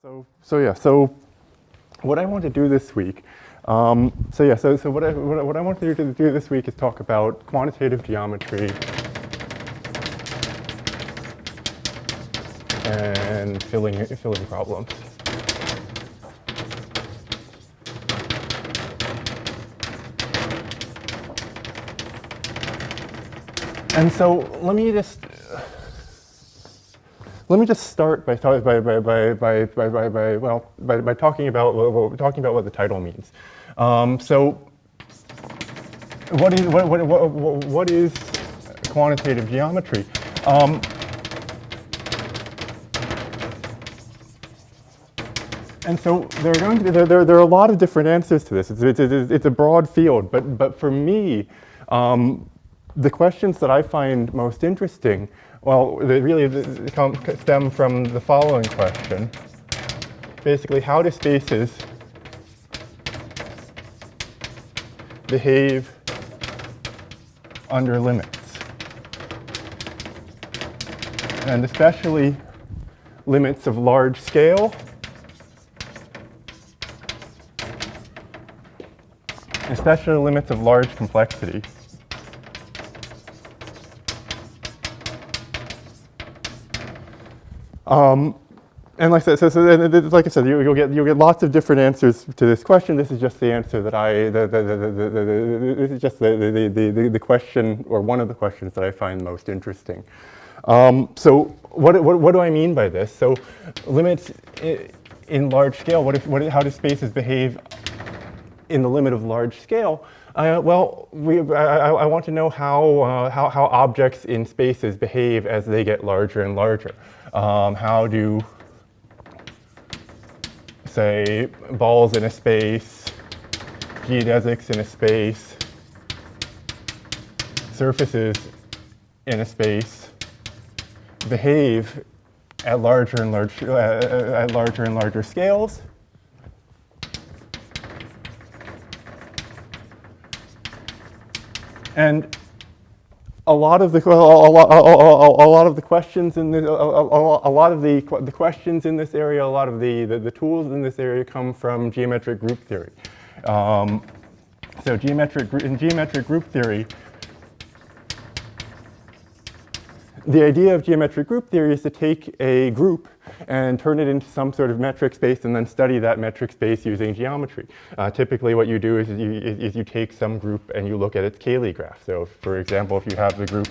So what I want to do this week, what I want to do this week is talk about quantitative geometry and filling problems. And so let me just start by talking about what the title means. So what is quantitative geometry? And so there are a lot of different answers to this. It's a broad field, but for me, the questions that I find most interesting, well, they really stem from the following question. Basically, how do spaces behave under limits? And especially limits of large scale, especially limits of large complexity. And like I said, you'll get lots of different answers to this question. This is just the answer that this is just the question, or one of the questions that I find most interesting. So what do I mean by this? So limits in large scale. How do spaces behave in the limit of large scale? I want to know how objects in spaces behave as they get larger and larger. How do, say, balls in a space, geodesics in a space, surfaces in a space behave at larger and larger scales? And a lot of the questions in this, a lot of the questions in this area, a lot of the tools in this area come from geometric group theory. So in geometric group theory, the idea of geometric group theory is to take a group and turn it into some sort of metric space and then study that metric space using geometry. Typically what you do is you take some group and you look at its Cayley graph. So for example, if you have the group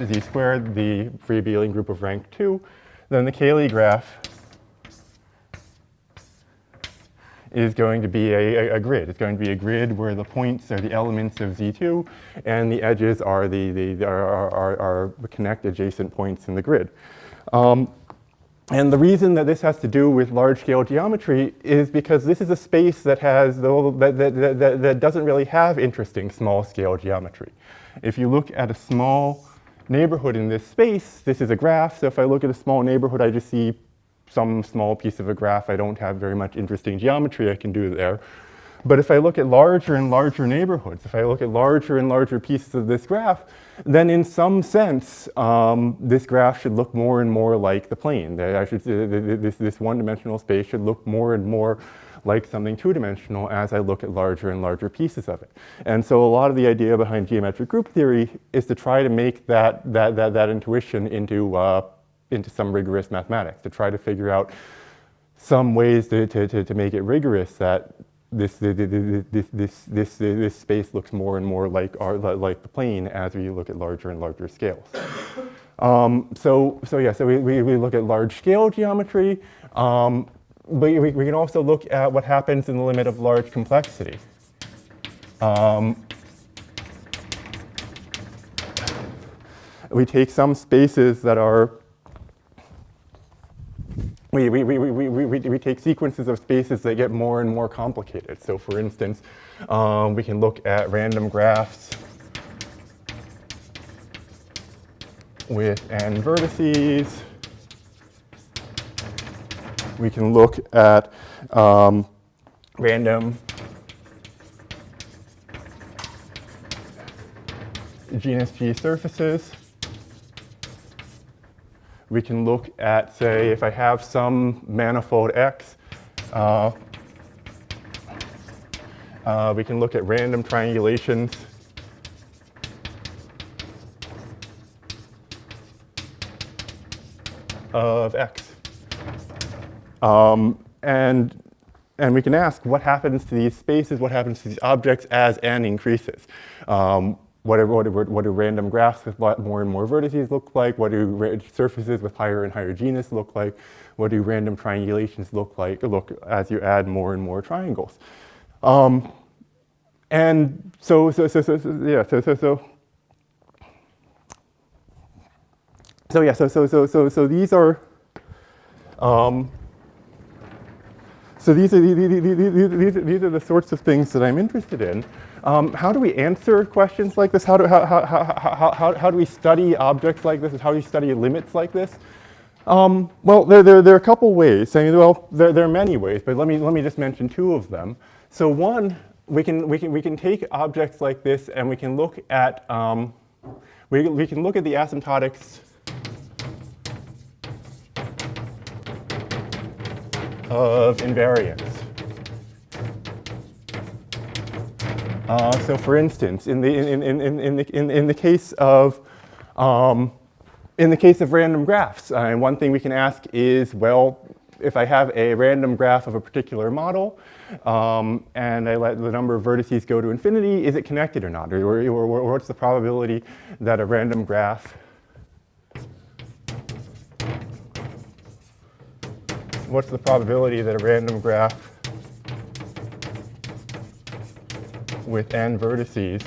Z squared, the free abelian group of rank 2, then the Cayley graph is going to be a grid. It's going to be a grid where the points are the elements of Z2 and the edges are the connect adjacent points in the grid. And the reason that this has to do with large-scale geometry is because this is a space that doesn't really have interesting small-scale geometry. If you look at a small neighborhood in this space, this is a graph. So if I look at a small neighborhood, I just see some small piece of a graph. I don't have very much interesting geometry I can do there. But if I look at larger and larger neighborhoods, if I look at larger and larger pieces of this graph, then in some sense, this graph should look more and more like the plane. This one-dimensional space should look more and more like something two-dimensional as I look at larger and larger pieces of it. And so a lot of the idea behind geometric group theory is to try to make that intuition into some rigorous mathematics, to try to figure out some ways to make it rigorous that this space looks more and more like the plane as we look at larger and larger scales. So we look at large scale geometry, but we can also look at what happens in the limit of large complexity. We take some spaces that are we take sequences of spaces that get more and more complicated. So for instance, we can look at random graphs with n vertices. We can look at random genus G surfaces We can look at, say, if I have some manifold X, we can look at random triangulations of X. And we can ask what happens to these spaces, what happens to these objects as n increases. What do random graphs with more and more vertices look like? What do surfaces with higher and higher genus look like? What do random triangulations look like as you add more and more triangles? And so these are these are the sorts of things that I'm interested in. How do we answer questions like this? How do we study objects like this? How do we study limits like this? Well, there are a couple ways. I mean, well, there are many ways, but let me just mention two of them. So one, we can take objects like this and we can look at we can look at the asymptotics of invariance. So, for instance, in the case of random graphs, one thing we can ask is, well, if I have a random graph of a particular model and I let the number of vertices go to infinity, is it connected or not? Or what's the probability that a random graph what's the probability that a random graph with n vertices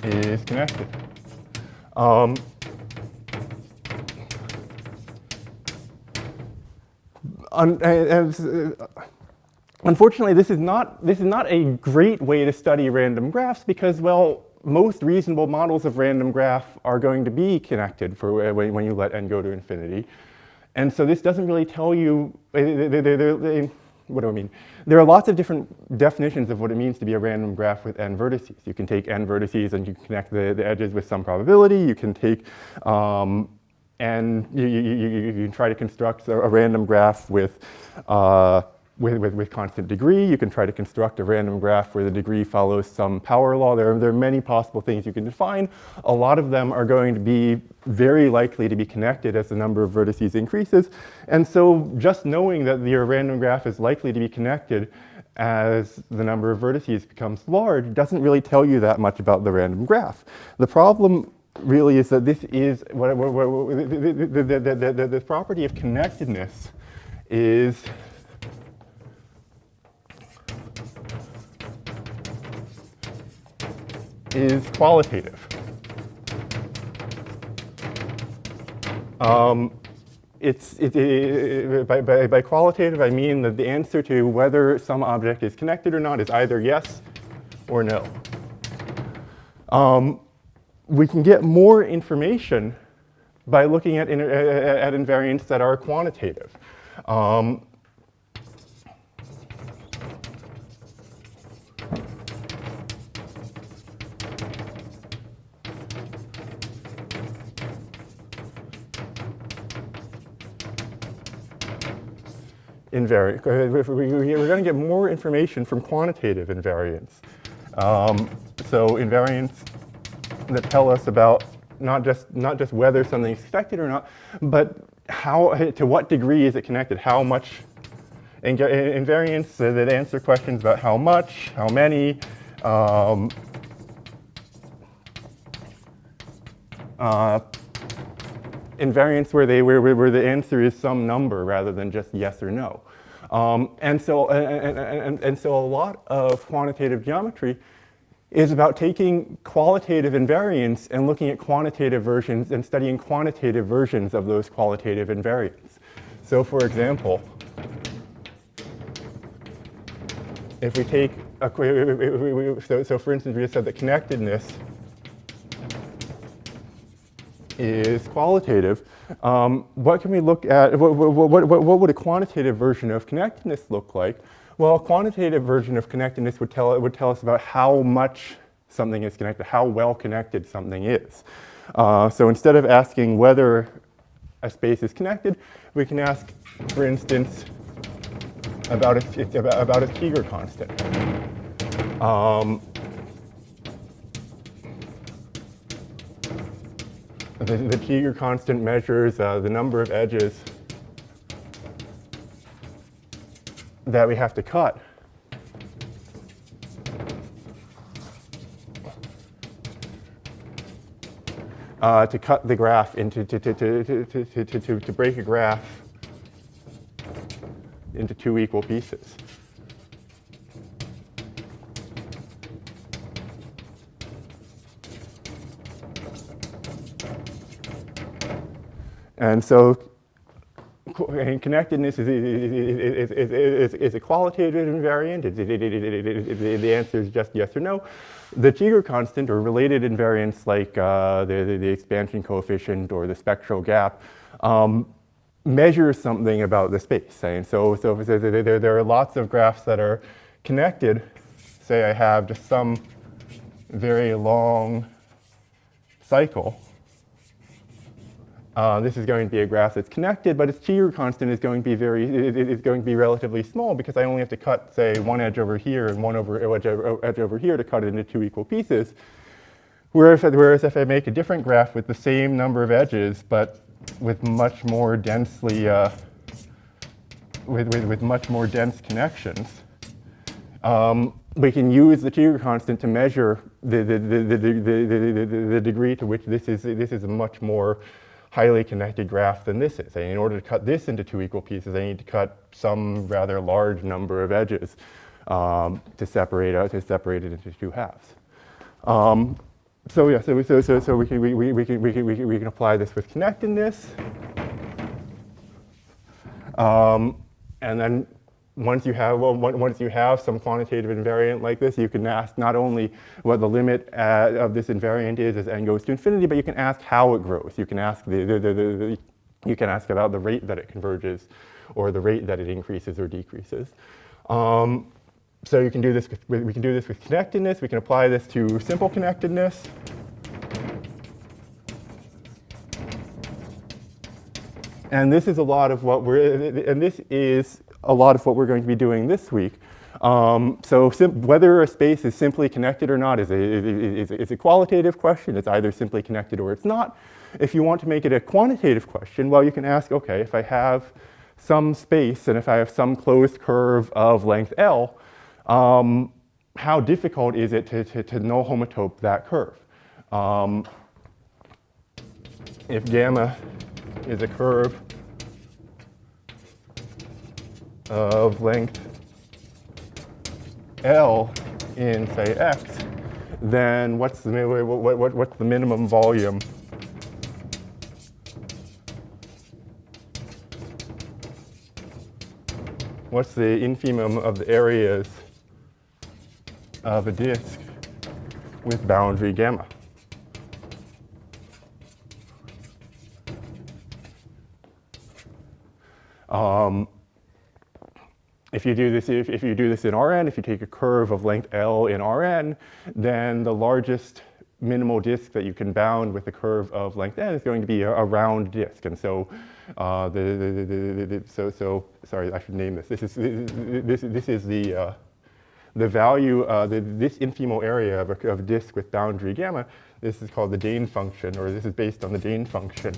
is connected? Unfortunately, this is not a great way to study random graphs because, well, most reasonable models of random graph are going to be connected for when you let n go to infinity. And so this doesn't really tell you, what do I mean? There are lots of different definitions of what it means to be a random graph with n vertices. You can take n vertices and you can connect the edges with some probability. You can take, and you can try to construct a random graph with constant degree. You can try to construct a random graph where the degree follows some power law. There are many possible things you can define. A lot of them are going to be very likely to be connected as the number of vertices increases. And so just knowing that your random graph is likely to be connected as the number of vertices becomes large doesn't really tell you that much about the random graph. The problem really is that this is, the property of connectedness is qualitative. By qualitative, I mean that the answer to whether some object is connected or not is either yes or no. We can get more information by looking at invariants that are quantitative. We're going to get more information from quantitative invariants. So invariants that tell us about not just whether something is connected or not, but to what degree is it connected, how much, and invariants that answer questions about how much, how many, invariants where the answer is some number rather than just yes or no. And so a lot of quantitative geometry is about taking qualitative invariants and looking at quantitative versions and studying quantitative versions of those qualitative invariants. So for example, if we take so for instance, we just said that connectedness is qualitative. What can we look at? What would a quantitative version of connectedness look like? Well, a quantitative version of connectedness would tell us about how much something is connected, how well connected something is. So instead of asking whether a space is connected, we can ask, for instance, about its Tiger constant. The Tiger constant measures the number of edges that we have to cut to cut the graph into to break a graph into two equal pieces. And so connectedness is a qualitative invariant. The answer is just yes or no. The Tiger constant, or related invariants like the expansion coefficient or the spectral gap, measures something about the space. And so there are lots of graphs that are connected. Say I have just some very long cycle. This is going to be a graph that's connected, but its Tiger constant is going to be relatively small because I only have to cut, say, one edge over here and one edge over here to cut it into two equal pieces. Whereas if I make a different graph with the same number of edges, but with much more densely, with much more dense connections, we can use the Tiger constant to measure the degree to which this is a much more highly connected graph than this is. And in order to cut this into two equal pieces, I need to cut some rather large number of edges to separate it into two halves. So yeah, so we can apply this with connectedness, and then once you have some quantitative invariant like this, you can ask not only what the limit of this invariant is as n goes to infinity, but you can ask how it grows. You can ask you can ask about the rate that it converges, or the rate that it increases or decreases. So we can do this with connectedness. We can apply this to simple connectedness. And this is a lot of what we're going to be doing this week. So whether a space is simply connected or not is a qualitative question. It's either simply connected or it's not. If you want to make it a quantitative question, well, you can ask, okay, if I have some space and if I have some closed curve of length L, how difficult is it to null homotope that curve? If gamma is a curve of length L in, say, X, then what's the minimum volume what's the infimum of the areas of a disk with boundary gamma? If you do this in Rn, if you take a curve of length L in Rn, then the largest minimal disk that you can bound with a curve of length n is going to be a round disk. And so, sorry, I should name this. This is the value, this infimo area of a disk with boundary gamma. This is called the Dane function, or this is based on the Dane function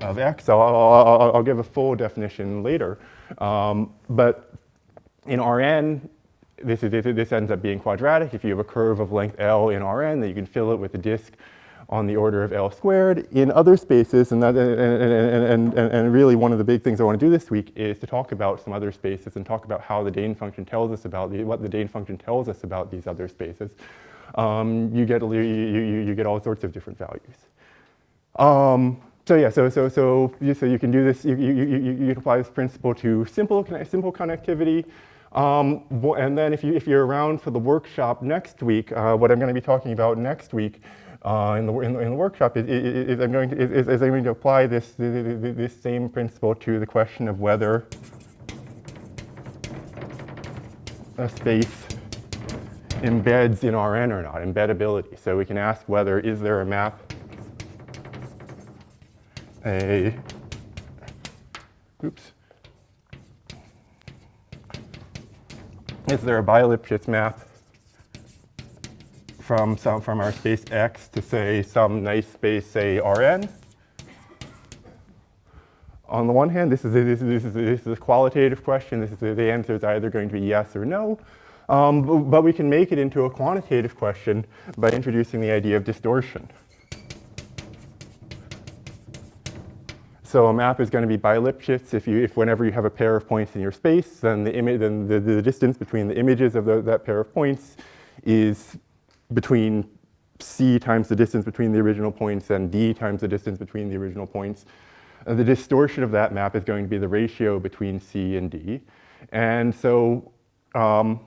of X. I'll give a full definition later. But in Rn, this ends up being quadratic. If you have a curve of length L in Rn, then you can fill it with a disk on the order of L squared. In other spaces, and really one of the big things I want to do this week is to talk about some other spaces and talk about how the Dane function tells us about what the Dane function tells us about these other spaces. You get all sorts of different values. So yeah, so you can do this. You can apply this principle to simple connectivity, and then if you're around for the workshop next week, what I'm going to be talking about next week in the workshop is I'm going to apply this same principle to the question of whether a space embeds in Rn or not, embeddability. So we can ask whether is there a map, is there a bi-Lipschitz map from our space X to say some nice space, say Rn? On the one hand, this is a qualitative question. The answer is either going to be yes or no. But we can make it into a quantitative question by introducing the idea of distortion. So a map is going to be bi-Lipschitz if whenever you have a pair of points in your space, then the distance between the images of that pair of points is between c times the distance between the original points and d times the distance between the original points. The distortion of that map is going to be the ratio between c and d. And so, how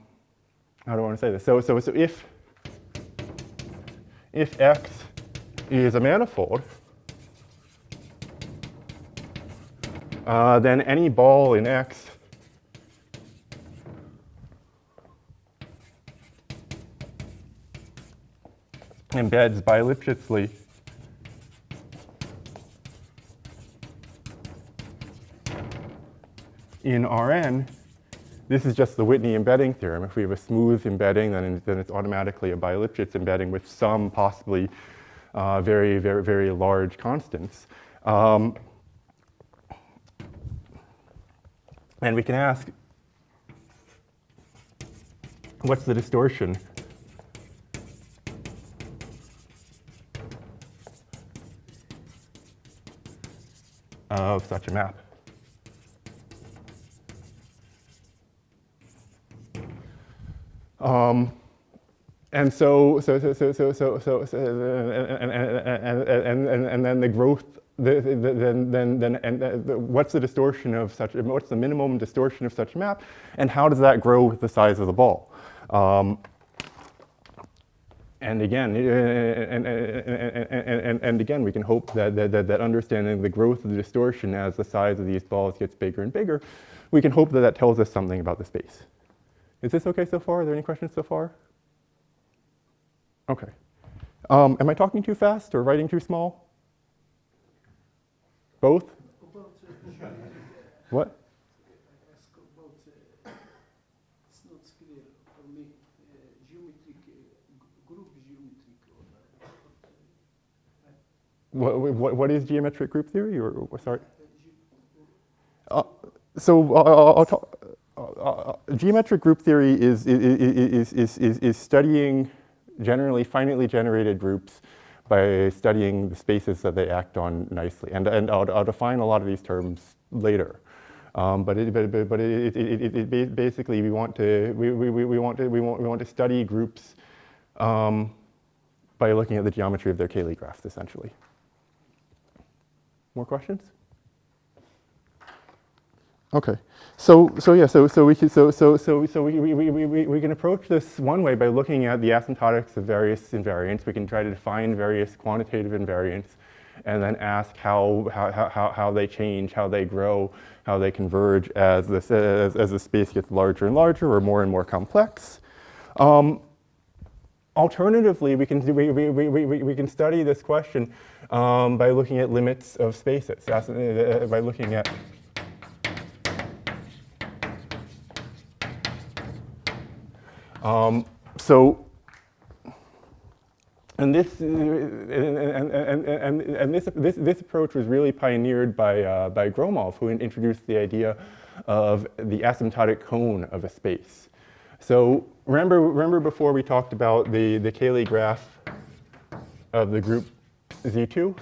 do I want to say this? So if X is a manifold, then any ball in X embeds bi-Lipschitzly in Rn. This is just the Whitney embedding theorem. If we have a smooth embedding, then it's automatically a bi-Lipschitz embedding with some possibly very, very, very large constants. And we can ask, what's the distortion of such a map? And so and then the growth. What's the distortion of such? What's the minimum distortion of such a map, and how does that grow with the size of the ball? And again, we can hope that understanding the growth of the distortion as the size of these balls gets bigger and bigger, we can hope that tells us something about the space. Is this okay so far? Are there any questions so far? Okay. Am I talking too fast or writing too small? Both? What? It's not clear for me. Geometric, group geometric. What is geometric group theory? Or sorry. So I'll talk. Geometric group theory is studying generally finitely generated groups by studying the spaces that they act on nicely. And I'll define a lot of these terms later. But basically we want to study groups by looking at the geometry of their Cayley graphs, essentially. More questions? Okay, so we can approach this one way by looking at the asymptotics of various invariants. We can try to define various quantitative invariants, and then ask how they change, how they grow, how they converge as the space gets larger and larger or more complex. Alternatively, we can study this question by looking at limits of spaces, by looking at this approach was really pioneered by Gromov, who introduced the idea of the asymptotic cone of a space. So remember before we talked about the Cayley graph of the group Z2?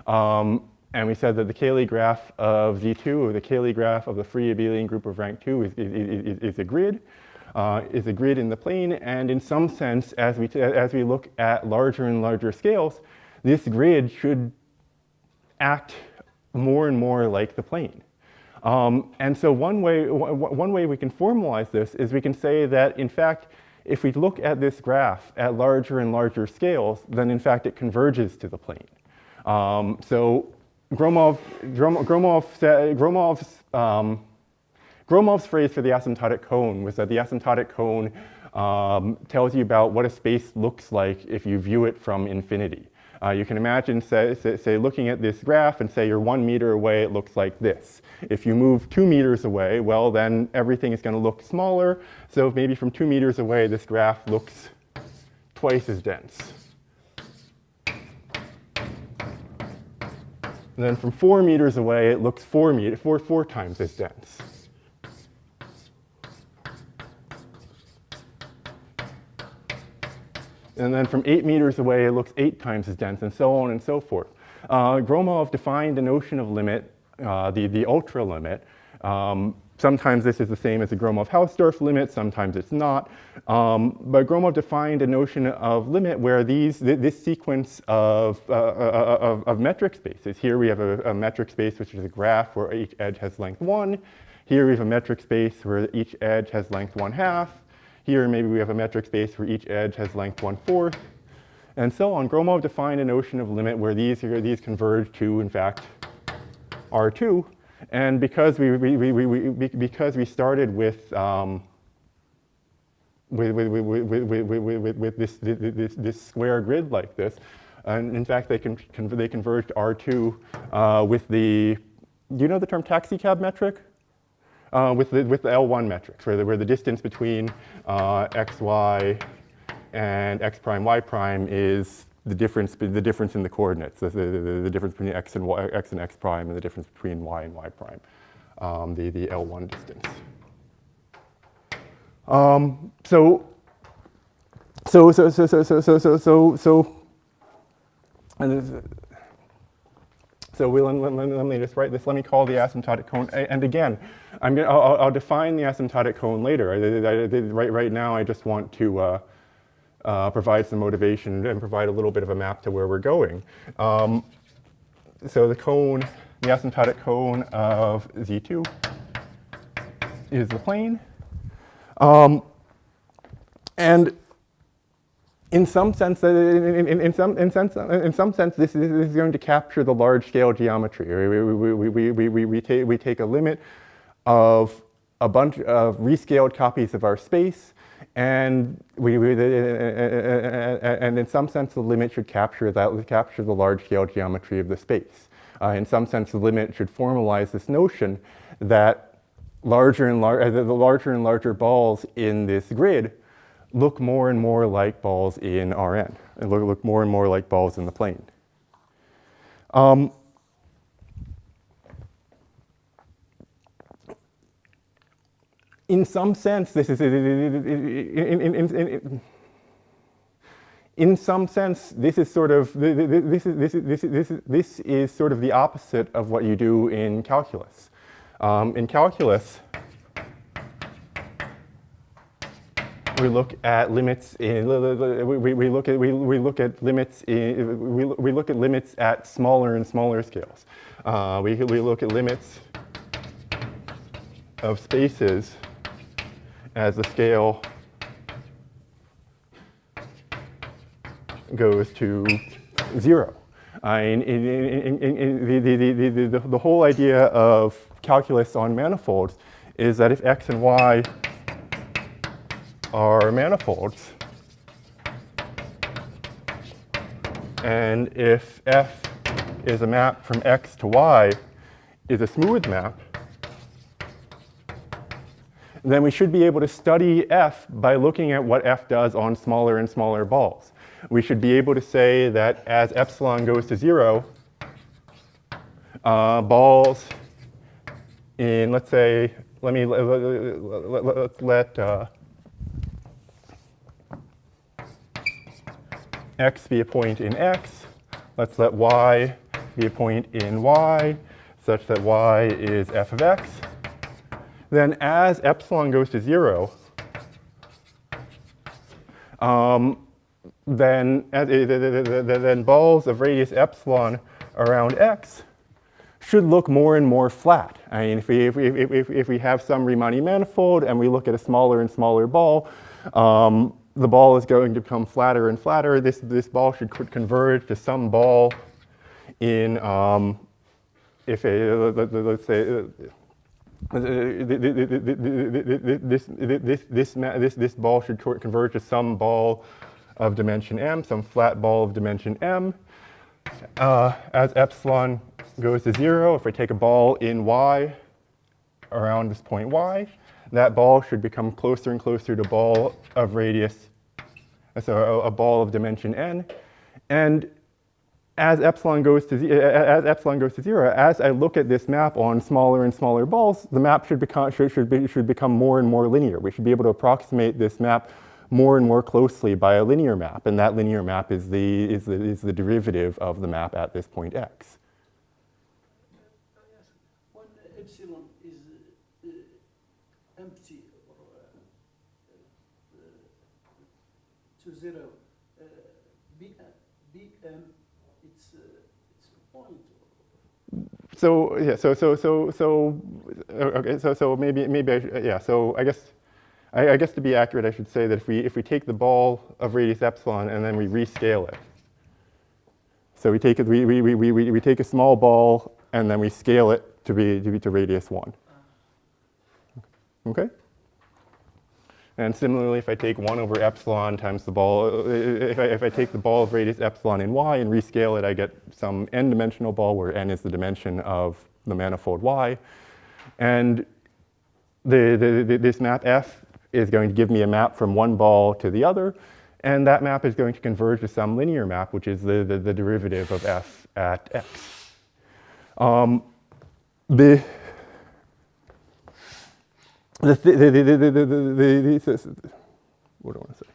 And we said that the Cayley graph of Z2, or the Cayley graph of the free abelian group of rank 2 is a grid. Is a grid in the plane, and in some sense, as we look at larger and larger scales, this grid should act more and more like the plane. And so one way we can formalize this is we can say that, in fact, if we look at this graph at larger and larger scales, then in fact it converges to the plane. So Gromov's phrase for the asymptotic cone was that the asymptotic cone tells you about what a space looks like if you view it from infinity. You can imagine, say, looking at this graph and say you're 1 meter away, it looks like this. If you move 2 meters away, well, then everything is going to look smaller. So maybe from 2 meters away, this graph looks twice as dense. And then from 4 meters away, it looks four times as dense. And then from 8 meters away, it looks 8 times as dense, and so on and so forth. Gromov defined the notion of limit, the ultra limit. Sometimes this is the same as the Gromov-Hausdorff limit, sometimes it's not. But Gromov defined a notion of limit where this sequence of metric spaces, here we have a metric space which is a graph where each edge has length 1. Here we have a metric space where each edge has length 1/2. Here, maybe we have a metric space where each edge has length 1/4, and so on. Gromov defined a notion of limit where these converge to, in fact, R2. And because we started with this square grid like this, and in fact, they converge to R2 with the, do you know the term taxicab metric? With the L1 metrics, where the distance between x, y, and x prime, y prime is the difference in the coordinates, the difference between x and x prime, and the difference between y and y prime, the L1 distance. So let me just write this. Let me call the asymptotic cone. And again, I'll define the asymptotic cone later. Right now, I just want to provide some motivation and provide a little bit of a map to where we're going. So the cone, the asymptotic cone of Z2 is the plane. And in some sense, this is going to capture the large-scale geometry. We take a limit of a bunch of rescaled copies of our space, and in some sense, the limit should capture the large-scale geometry of the space. In some sense, the limit should formalize this notion that the larger and larger balls in this grid look more and more like balls in Rn, and look more and more like balls in the plane. In some sense, this is in some sense this is sort of the opposite of what you do in calculus. In calculus, we look at limits in, we look at limits at smaller and smaller scales. We look at limits of spaces as the scale goes to 0. The whole idea of calculus on manifolds is that if x and y are manifolds, and if f is a map from x to y is a smooth map, then we should be able to study f by looking at what f does on smaller and smaller balls. We should be able to say that as epsilon goes to 0, balls in, let's say, let's let x be a point in x. Let's let y be a point in y, such that y is f of x. Then as epsilon goes to 0, then balls of radius epsilon around x should look more and more flat. I mean, if we have some Riemannian manifold and we look at a smaller and smaller ball, the ball is going to become flatter and flatter. This ball should converge to some ball in, let's say, this ball should converge to some ball of dimension m, some flat ball of dimension m. As epsilon goes to 0, if I take a ball in y around this point y, that ball should become closer and closer to a ball of radius, so a ball of dimension n. And as epsilon goes to 0, as I look at this map on smaller and smaller balls, the map should become more and more linear. We should be able to approximate this map more and more closely by a linear map, and that linear map is the derivative of the map at this point x. When epsilon is empty or to 0, bm it's a point. So yeah, okay, so maybe yeah. So I guess to be accurate, I should say that if we take the ball of radius epsilon and then we rescale it. So we take it, we take a small ball and then we scale it to radius 1. Okay. And similarly, if I take 1 over epsilon times the ball, if I take the ball of radius epsilon in y and rescale it, I get some n-dimensional ball where n is the dimension of the manifold y. And this map f is going to give me a map from one ball to the other, and that map is going to converge to some linear map, which is the derivative of f at x. What do I want to say?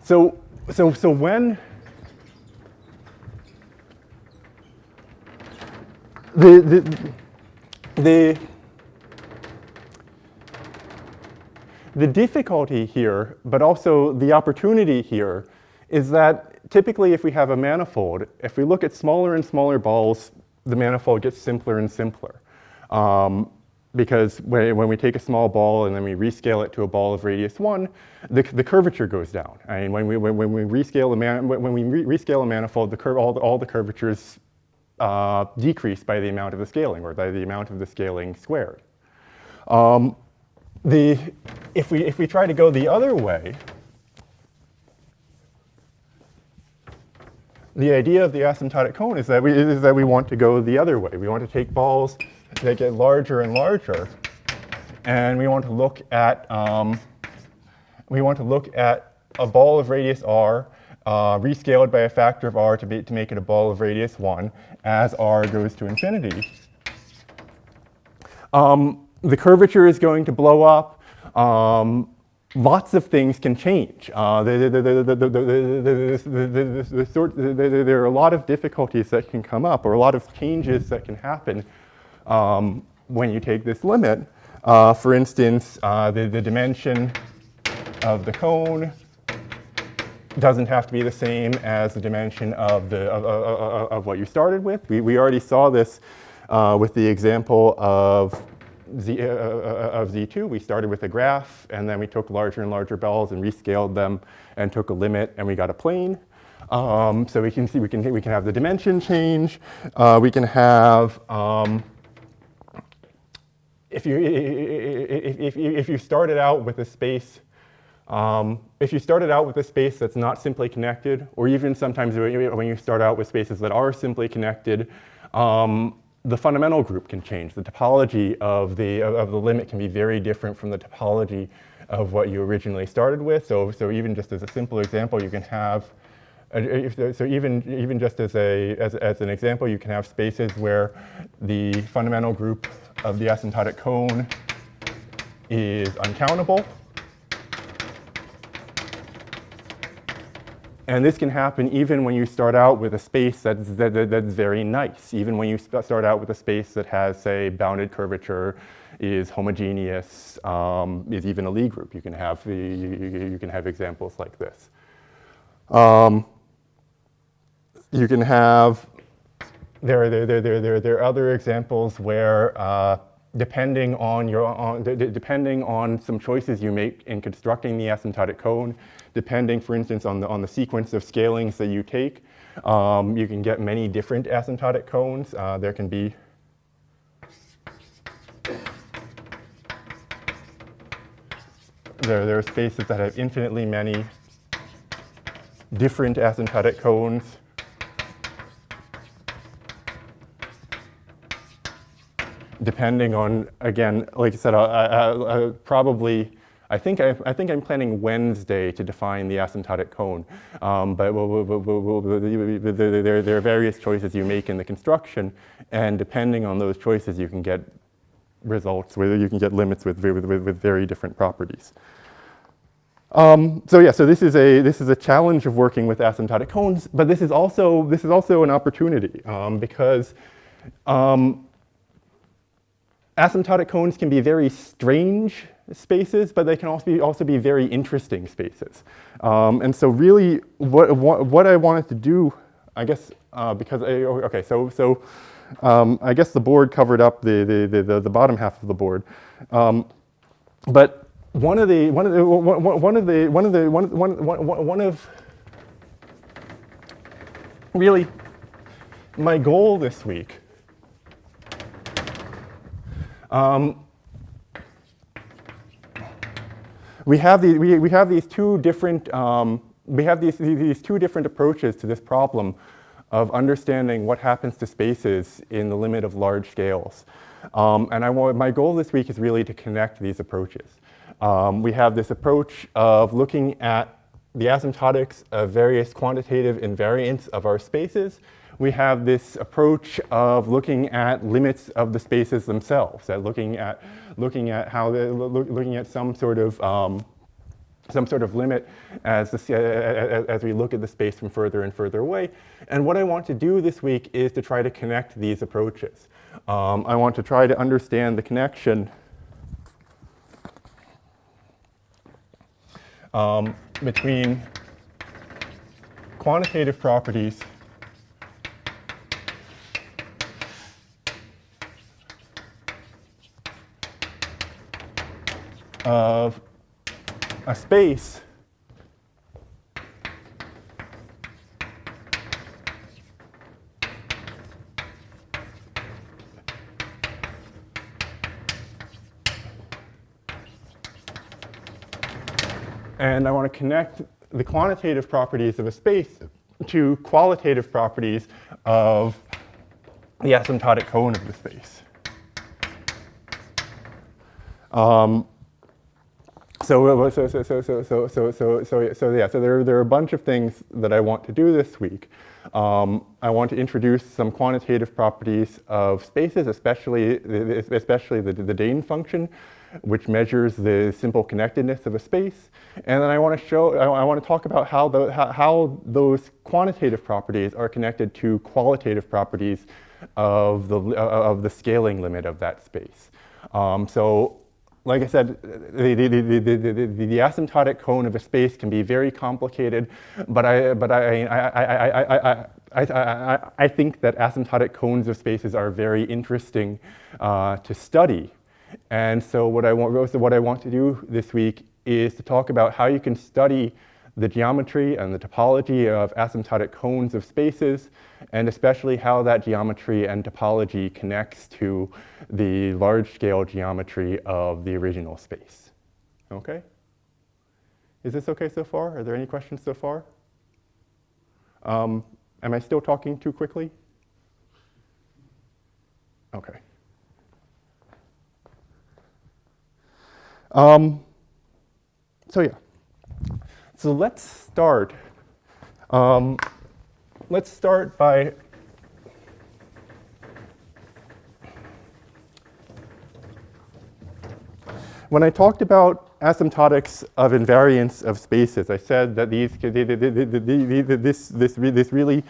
So when the difficulty here, but also the opportunity here, is that typically if we have a manifold, if we look at smaller and smaller balls, the manifold gets simpler and simpler. Because when we take a small ball and then we rescale it to a ball of radius 1, the curvature goes down. I mean, when we rescale a manifold, all the curvatures decrease by the amount of the scaling, or by the amount of the scaling squared. If we try to go the other way, the idea of the asymptotic cone is that we want to go the other way. We want to take balls that get larger and larger, and we want to look at a ball of radius r rescaled by a factor of r to make it a ball of radius 1 as r goes to infinity. The curvature is going to blow up. Lots of things can change. There are a lot of difficulties that can come up, or a lot of changes that can happen when you take this limit. For instance, the dimension of the cone doesn't have to be the same as the dimension of what you started with. We already saw this with the example of Z2. We started with a graph, and then we took larger and larger balls and rescaled them and took a limit, and we got a plane. So we can see we can have the dimension change. We can have if you started out with a space. If you started out with a space that's not simply connected, or even sometimes when you start out with spaces that are simply connected, the fundamental group can change. The topology of the limit can be very different from the topology of what you originally started with. So even just as a simple example, you can have even just as an example, you can have spaces where the fundamental group of the asymptotic cone is uncountable. And this can happen even when you start out with a space that's very nice, even when you start out with a space that has, say, bounded curvature, is homogeneous, is even a Lie group. You can have examples like this. You can have there are other examples where depending on some choices you make in constructing the asymptotic cone, depending, for instance, on the sequence of scalings that you take, You can get many different asymptotic cones. There can be there are spaces that have infinitely many different asymptotic cones. Depending on, again, like I said, I think I'm planning Wednesday to define the asymptotic cone, but there are various choices you make in the construction, and depending on those choices, you can get results, where you can get limits with very different properties. So yeah, so this is a challenge of working with asymptotic cones, but this is also an opportunity because asymptotic cones can be very strange spaces, but they can also be very interesting spaces. And so really, what I wanted to do, I guess, because okay, so I guess the board covered up the bottom half of the board, but one of really my goal this week. We have these two different these two different approaches to this problem of understanding what happens to spaces in the limit of large scales. And my goal this week is really to connect these approaches. We have this approach of looking at the asymptotics of various quantitative invariants of our spaces. We have this approach of looking at limits of the spaces themselves, looking at some sort of limit as we look at the space from further and further away. And what I want to do this week is to try to connect these approaches. I want to try to understand the connection between quantitative properties of a space and I want to connect the quantitative properties of a space to qualitative properties of the asymptotic cone of the space. So there are a bunch of things that I want to do this week. I want to introduce some quantitative properties of spaces, especially the Dane function, which measures the simple connectedness of a space. And then I want to talk about how those quantitative properties are connected to qualitative properties of the scaling limit of that space. So, like I said, the asymptotic cone of a space can be very complicated, but I think that asymptotic cones of spaces are very interesting to study. And so what I want to do this week is to talk about how you can study the geometry and the topology of asymptotic cones of spaces, and especially how that geometry and topology connects to the large-scale geometry of the original space. Okay? Is this okay so far? Are there any questions so far? Am I still talking too quickly? Okay. So yeah. So let's start by when I talked about asymptotics of invariance of spaces, I said that this really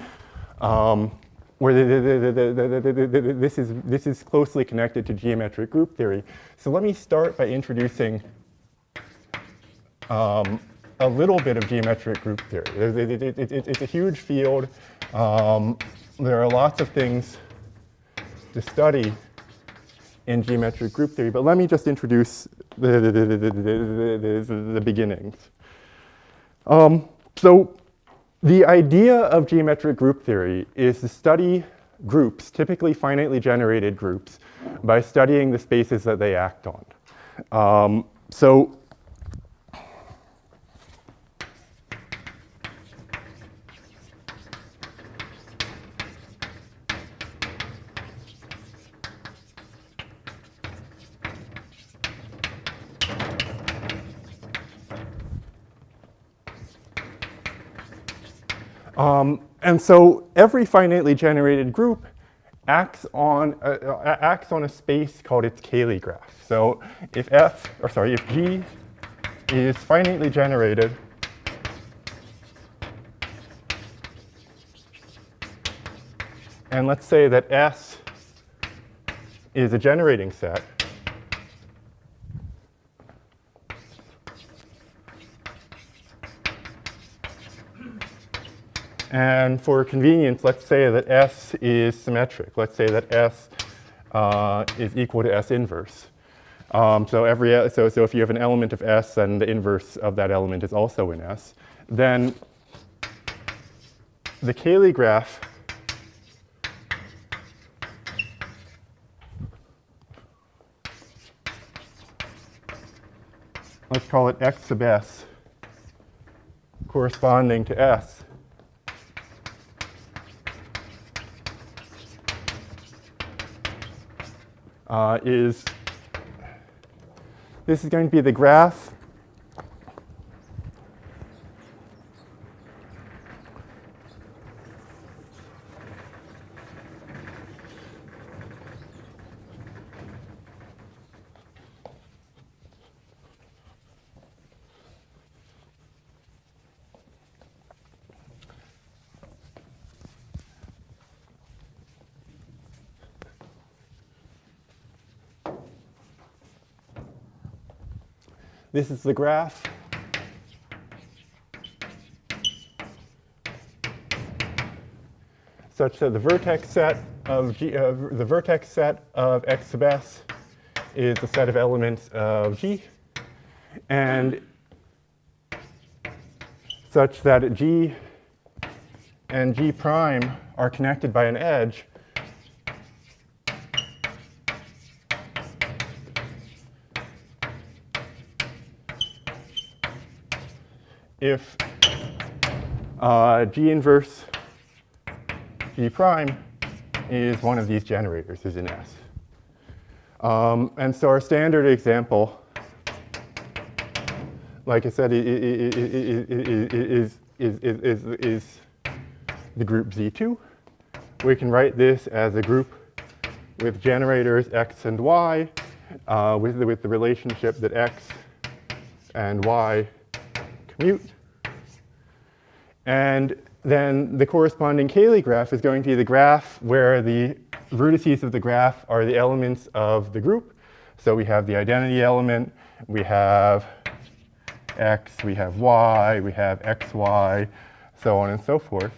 this is closely connected to geometric group theory. So let me start by introducing a little bit of geometric group theory. It's a huge field. There are lots of things to study in geometric group theory, but let me just introduce the beginnings. So The idea of geometric group theory is to study groups, typically finitely generated groups, by studying the spaces that they act on. And so every finitely generated group acts on a space called its Cayley graph. So if if G is finitely generated, and let's say that S is a generating set, and for convenience, let's say that S is symmetric. Let's say that S is equal to S inverse. So if you have an element of S, then the inverse of that element is also in S. Then the Cayley graph let's call it X sub S corresponding to S this is going to be the graph This is the graph such that the vertex set of X sub S is the set of elements of G, and such that G and G prime are connected by an edge if G inverse G prime is one of these generators, is in S. And so our standard example, like I said, is the group Z2. We can write this as a group with generators X and Y, with the relationship that X and Y commute. And then the corresponding Cayley graph is going to be the graph where the vertices of the graph are the elements of the group. So we have the identity element, we have X, we have Y, we have XY, so on and so forth.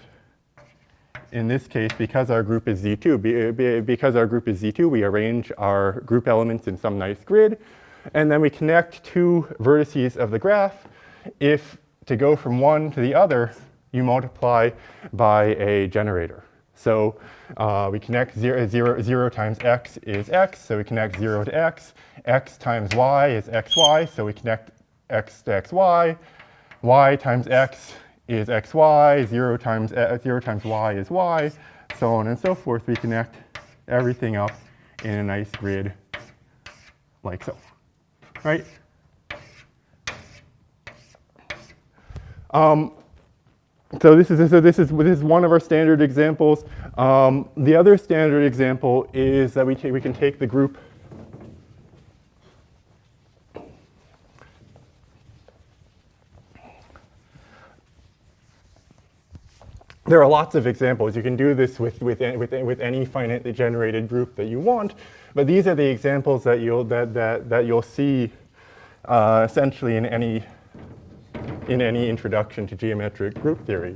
In this case, because our group is Z2, we arrange our group elements in some nice grid, and then we connect two vertices of the graph. If to go from one to the other, you multiply by a generator. So we connect 0 times X is X, so we connect 0 to X. X times Y is XY, so we connect X to XY. Y times X is XY, 0 times Y is Y, so on and so forth. We connect everything up in a nice grid like so, right? So this is one of our standard examples. The other standard example is that we can take the group There are lots of examples. You can do this with any finitely generated group that you want, but these are the examples that you'll see essentially in any introduction to geometric group theory.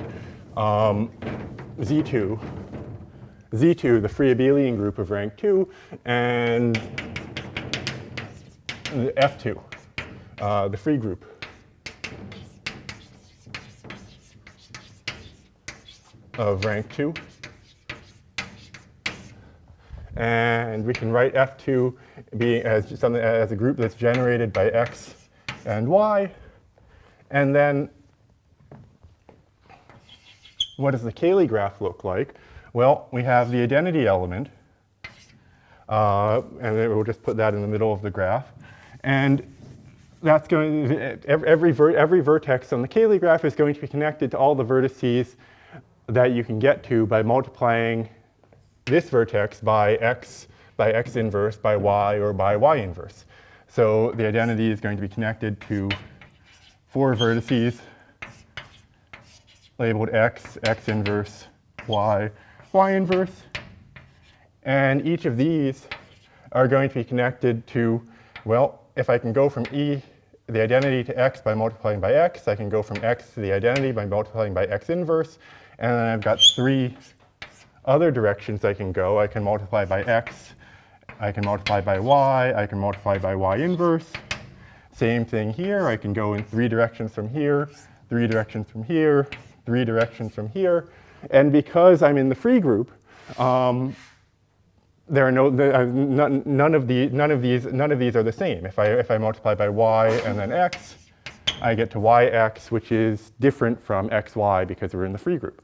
Z2, the free abelian group of rank 2, and the F2, the free group. of rank 2. And we can write F2 being as a group that's generated by X and Y. And then what does the Cayley graph look like? Well, we have the identity element. And then we'll just put that in the middle of the graph. And that's going every vertex on the Cayley graph is going to be connected to all the vertices that you can get to by multiplying this vertex by x inverse, by y, or by y inverse. So the identity is going to be connected to 4 vertices labeled x, x inverse, y, y inverse. And each of these are going to be connected to, well, if I can go from the identity to x by multiplying by x, I can go from x to the identity by multiplying by x inverse. And then I've got 3 other directions I can go. I can multiply by x, I can multiply by y, I can multiply by y inverse. Same thing here. I can go in 3 directions from here, 3 directions from here, 3 directions from here. And because I'm in the free group, there are none of these are the same. If I multiply by y and then x, I get to yx, which is different from xy because we're in the free group.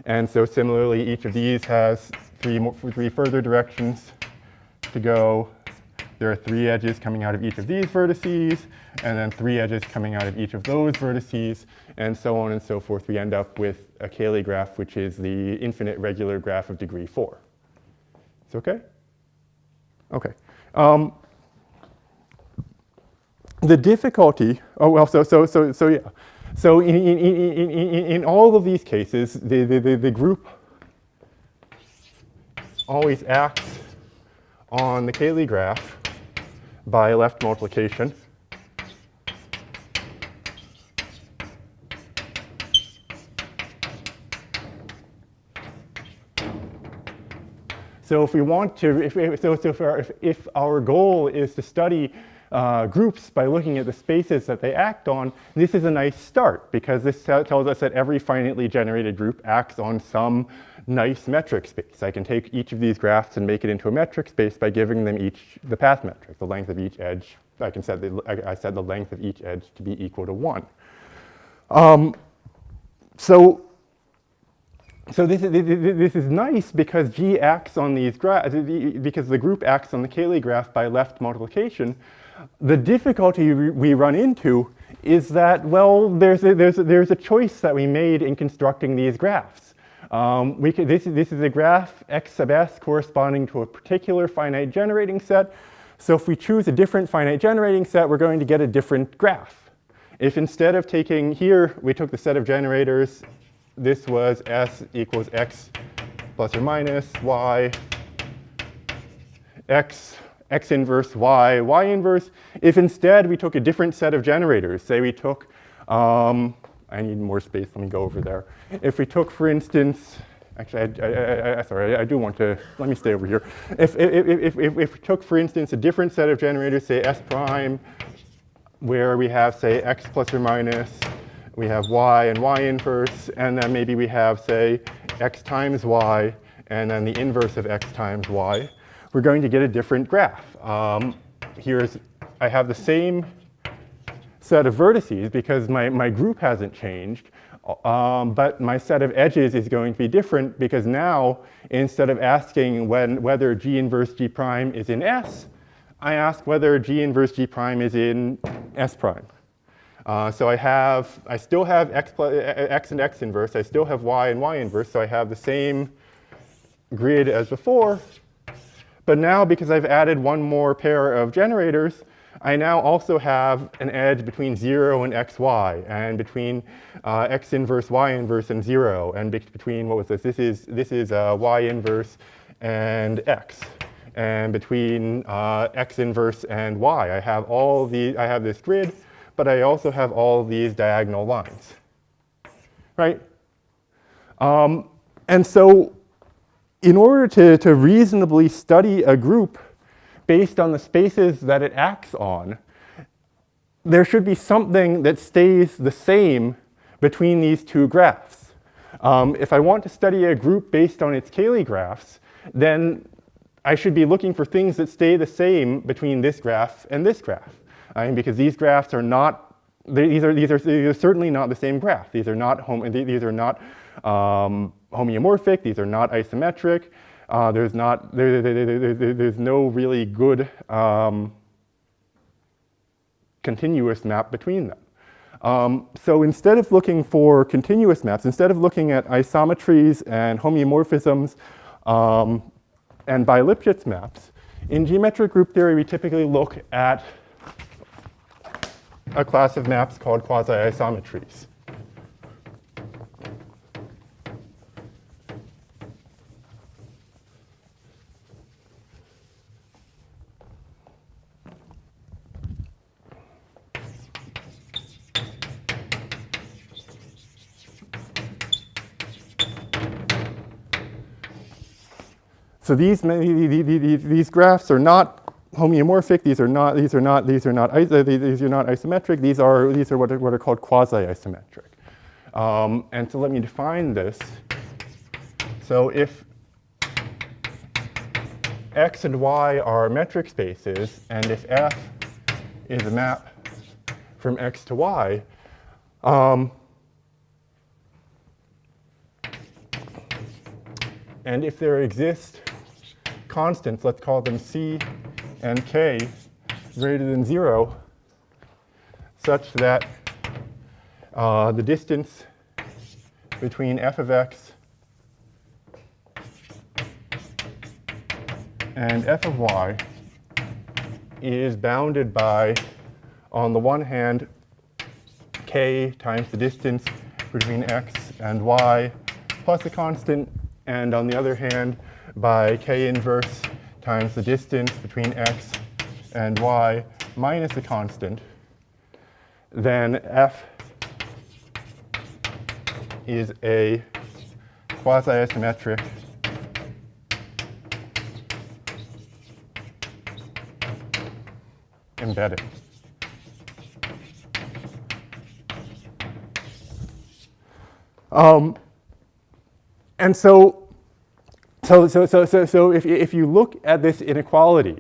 And so similarly, each of these has 3 further directions to go. There are 3 edges coming out of each of these vertices, and then 3 edges coming out of each of those vertices, and so on and so forth. We end up with a Cayley graph, which is the infinite regular graph of degree 4. It's okay? Okay. The difficulty, oh well, so yeah. So in all of these cases, the group always acts on the Cayley graph by left multiplication. So if we want to, if our goal is to study groups by looking at the spaces that they act on, this is a nice start because this tells us that every finitely generated group acts on some nice metric space. I can take each of these graphs and make it into a metric space by giving them each the path metric, the length of each edge. I set the length of each edge to be equal to 1. So this is nice because G acts on these graphs, because the group acts on the Cayley graph by left multiplication. The difficulty we run into is that, well, there's a choice that we made in constructing these graphs. This is a graph x sub s corresponding to a particular finite generating set. So if we choose a different finite generating set, we're going to get a different graph. If instead of taking here, we took the set of generators, this was s equals x plus or minus y, x inverse y, y inverse. If instead we took a different set of generators, say we took, I need more space, let me go over there. If we took, for instance, actually, sorry, I do want to, let me stay over here. If we took, for instance, a different set of generators, say s prime, where we have, say, x plus or minus, we have y and y inverse, and then maybe we have, say, x times y, and then the inverse of x times y, we're going to get a different graph. I have the same set of vertices because my group hasn't changed, but my set of edges is going to be different because now, instead of asking whether G inverse G prime is in S, I ask whether G inverse G prime is in S prime. So I still have x and x inverse, I still have y and y inverse, so I have the same grid as before. But now, because I've added one more pair of generators, I now also have an edge between 0 and xy, and between x inverse, y inverse, and 0, and between, what was this? This is y inverse and x. And between x inverse and y, I have this grid, but I also have all these diagonal lines, right? And so in order to reasonably study a group based on the spaces that it acts on, there should be something that stays the same between these two graphs. If I want to study a group based on its Cayley graphs, then I should be looking for things that stay the same between this graph and this graph. Because these graphs are not, these are certainly not the same graph. These are not homeomorphic. These are not isometric. There's no really good continuous map between them. So instead of looking for continuous maps, instead of looking at isometries and homeomorphisms and by Lipschitz maps, in geometric group theory we typically look at a class of maps called quasi-isometries. So these graphs are not homeomorphic. These are not isometric. These are what are called quasi-isometric. And so let me define this. So if x and y are metric spaces, and if F is a map from x to y, and if there exist constants, let's call them c and k, greater than 0, such that the distance between f of x and f of y is bounded by, on the one hand, k times the distance between x and y plus a constant, and on the other hand, by k inverse times the distance between x and y minus a constant, then F is a quasi-isometric embedding. And so if you look at this inequality,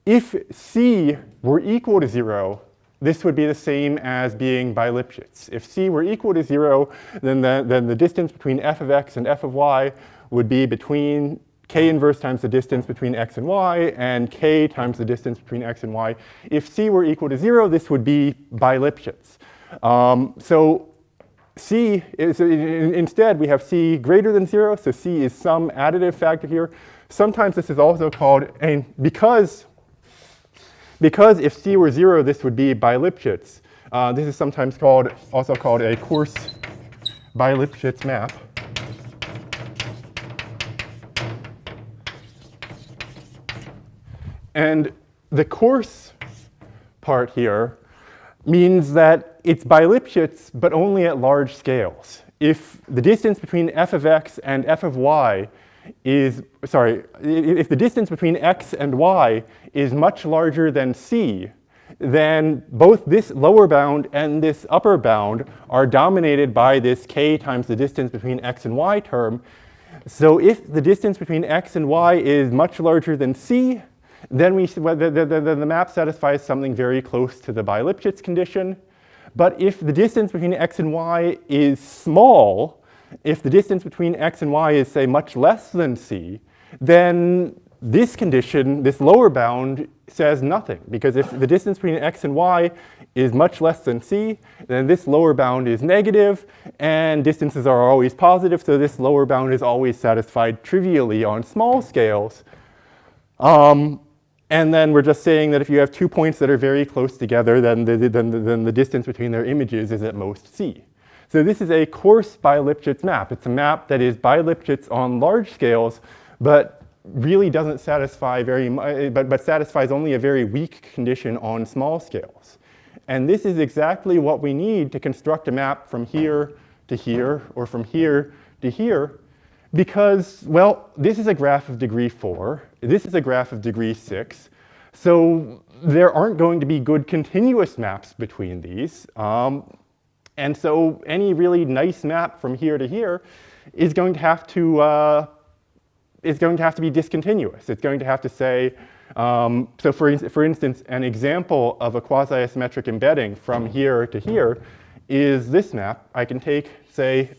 if C were equal to 0, this would be the same as being by Lipschitz. If C were equal to 0, then the distance between f of x and f of y would be between k inverse times the distance between x and y and k times the distance between x and y. If C were equal to 0, this would be by Lipschitz. So C is, instead, we have C greater than 0, so C is some additive factor here. Sometimes this is also called, and because if C were 0, this would be by Lipschitz. This is sometimes also called a coarse by Lipschitz map. And the coarse part here means that it's by Lipschitz, but only at large scales. If the distance between f of x and f of y is, if the distance between x and y is much larger than c, then both this lower bound and this upper bound are dominated by this k times the distance between x and y term. So if the distance between x and y is much larger than c, then the map satisfies something very close to the by Lipschitz condition. But if the distance between x and y is small, if the distance between x and y is, say, much less than c, then this condition, this lower bound, says nothing. Because if the distance between x and y is much less than c, then this lower bound is negative, and distances are always positive, so this lower bound is always satisfied trivially on small scales. And then we're just saying that if you have 2 points that are very close together, then the distance between their images is at most c. So this is a coarse by Lipschitz map. It's a map that is by Lipschitz on large scales, but really doesn't satisfy but satisfies only a very weak condition on small scales. And this is exactly what we need to construct a map from here to here, or from here to here, because, well, this is a graph of degree 4. This is a graph of degree 6. So there aren't going to be good continuous maps between these. And so any really nice map from here to here is going to have to be discontinuous. It's going to have to say, so for instance, an example of a quasi-symmetric embedding from here to here is this map. I can take, say,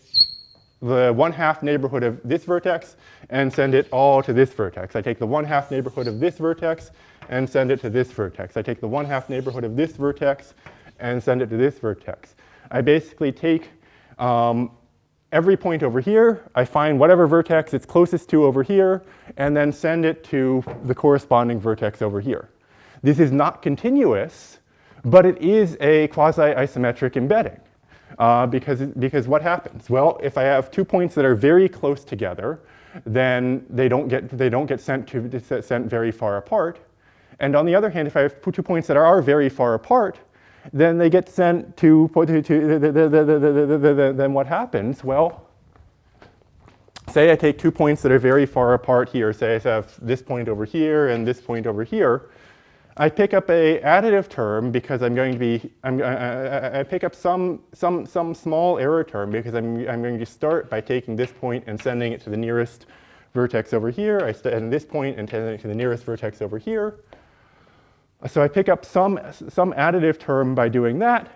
the 1/2 neighborhood of this vertex and send it all to this vertex. I take the 1/2 neighborhood of this vertex and send it to this vertex. I take the 1/2 neighborhood of this vertex and send it to this vertex. I basically take every point over here, I find whatever vertex it's closest to over here, and then send it to the corresponding vertex over here. This is not continuous, but it is a quasi-isometric embedding. Because what happens? Well, if I have 2 points that are very close together, then they don't get sent very far apart. And on the other hand, if I have 2 points that are very far apart, then they get sent to then what happens? Well, say I take 2 points that are very far apart here. Say I have this point over here and this point over here. I pick up a additive term because I'm going to be, I pick up some small error term because I'm going to start by taking this point and sending it to the nearest vertex over here. I send this point and send it to the nearest vertex over here. So I pick up some additive term by doing that.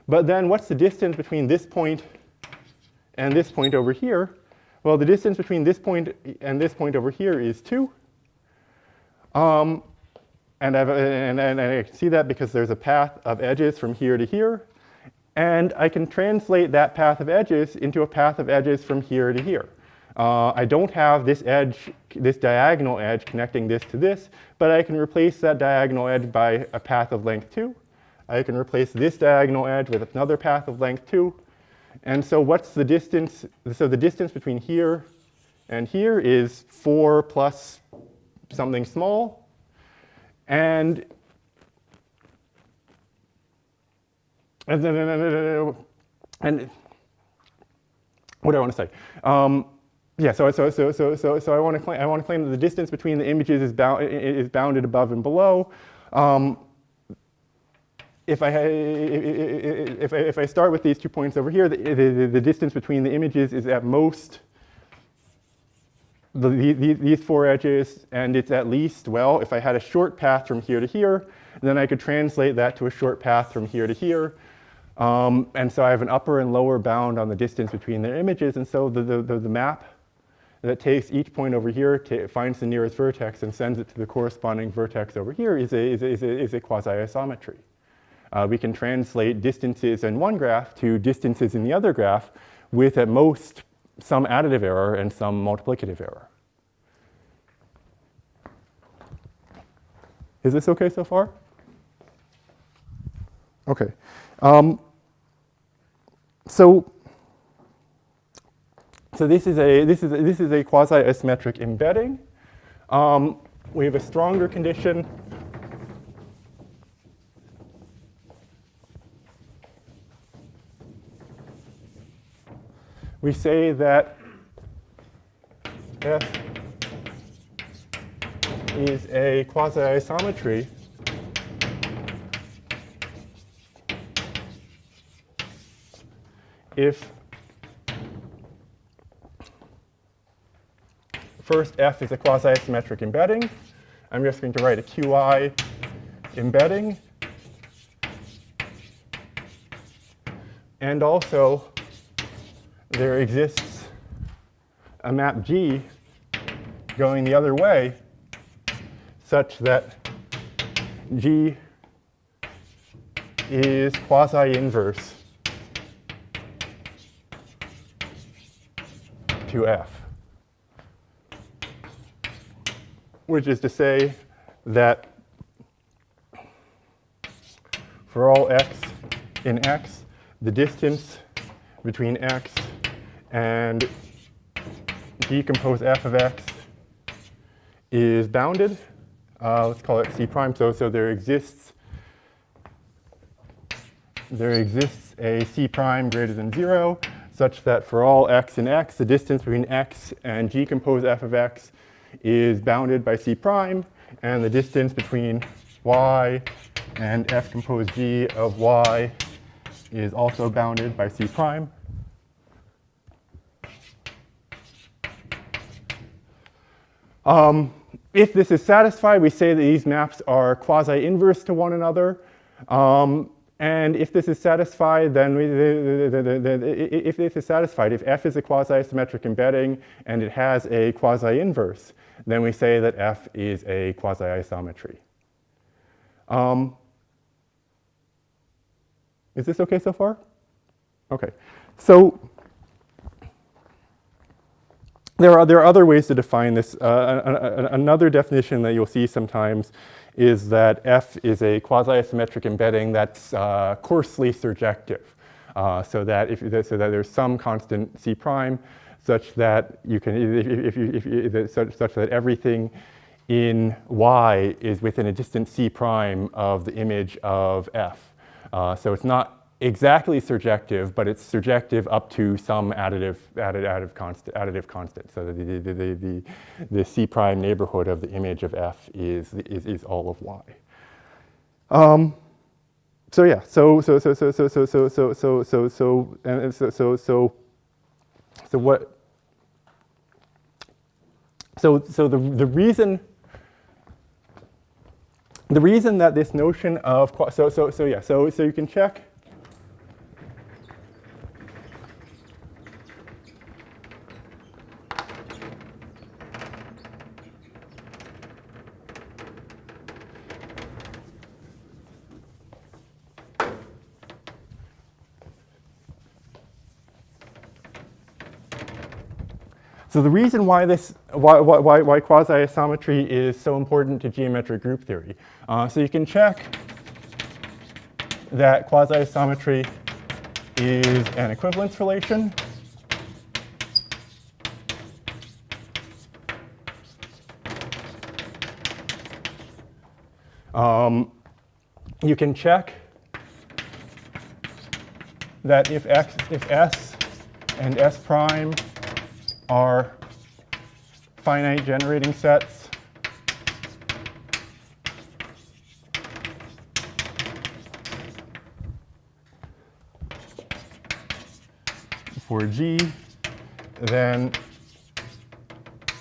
But then what's the distance between this point and this point over here? Well, the distance between this point and this point over here is 2. And I can see that because there's a path of edges from here to here. And I can translate that path of edges into a path of edges from here to here. I don't have this edge, this diagonal edge connecting this to this, but I can replace that diagonal edge by a path of length 2. I can replace this diagonal edge with another path of length 2. And so what's the distance? So the distance between here and here is 4 plus something small. And what do I want to say? Yeah, so I want to claim that the distance between the images is bounded above and below. If I start with these 2 points over here, the distance between the images is at most these 4 edges, and it's at least, well, if I had a short path from here to here, then I could translate that to a short path from here to here. And so I have an upper and lower bound on the distance between their images, and so the map that takes each point over here, finds the nearest vertex, and sends it to the corresponding vertex over here is a quasi-isometry. We can translate distances in one graph to distances in the other graph with, at most, some additive error and some multiplicative error. Is this okay so far? Okay. So this is a quasi-isometric embedding. We have a stronger condition. We say that F is a quasi-isometry if first F is a quasi-symmetric embedding. I'm just going to write a QI embedding. And also, there exists a map G going the other way such that G is quasi-inverse to F, which is to say that for all x in X, the distance between X and decompose F of X is bounded. Let's call it C prime. So there exists a C prime greater than 0 such that for all x in X, the distance between X and decompose F of X is bounded by C prime, and the distance between Y and F compose G of Y is also bounded by C prime. If this is satisfied, we say that these maps are quasi-inverse to one another. And if this is satisfied, then if this is satisfied, if F is a quasi-symmetric embedding and it has a quasi-inverse, then we say that F is a quasi-isometry. Is this okay so far? Okay. So there are other ways to define this. Another definition that you'll see sometimes is that F is a quasi-symmetric embedding that's coarsely surjective, so that there's some constant C prime, such that you can such that everything in Y is within a distant C prime of the image of F. So it's not exactly surjective, but it's surjective up to some additive constant. So the C prime neighborhood of the image of F is all of Y. So yeah. So the reason that this notion of so you can check. So the reason why quasi-isometry is so important to geometric group theory. So you can check that quasi-isometry is an equivalence relation. You can check that if S and S prime are finite generating sets, for G, then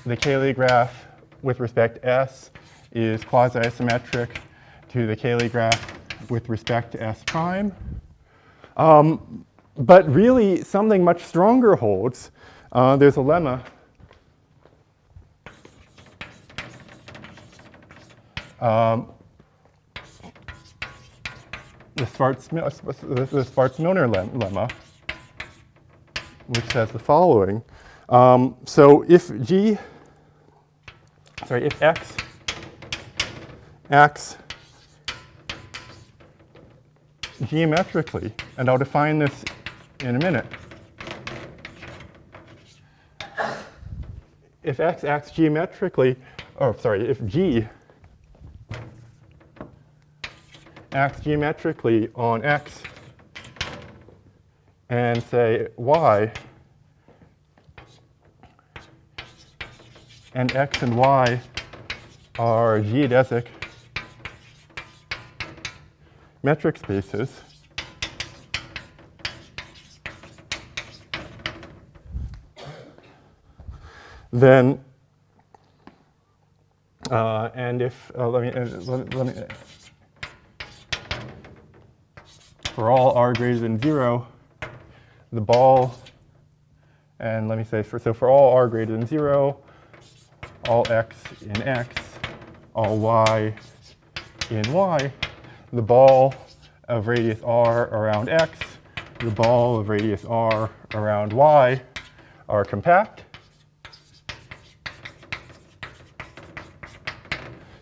the Cayley graph with respect to S is quasi-symmetric to the Cayley graph with respect to S prime. But really, something much stronger holds. There's a lemma the Schwarz-Milner lemma, which says the following. So if if X acts geometrically, and I'll define this in a minute. If X acts geometrically, if G acts geometrically on X and say Y, and X and Y are geodesic metric spaces, then and if let me for all r greater than 0, the ball, and let me say for all r greater than 0, all x in x, all y in y, the ball of radius r around x, the ball of radius r around y are compact.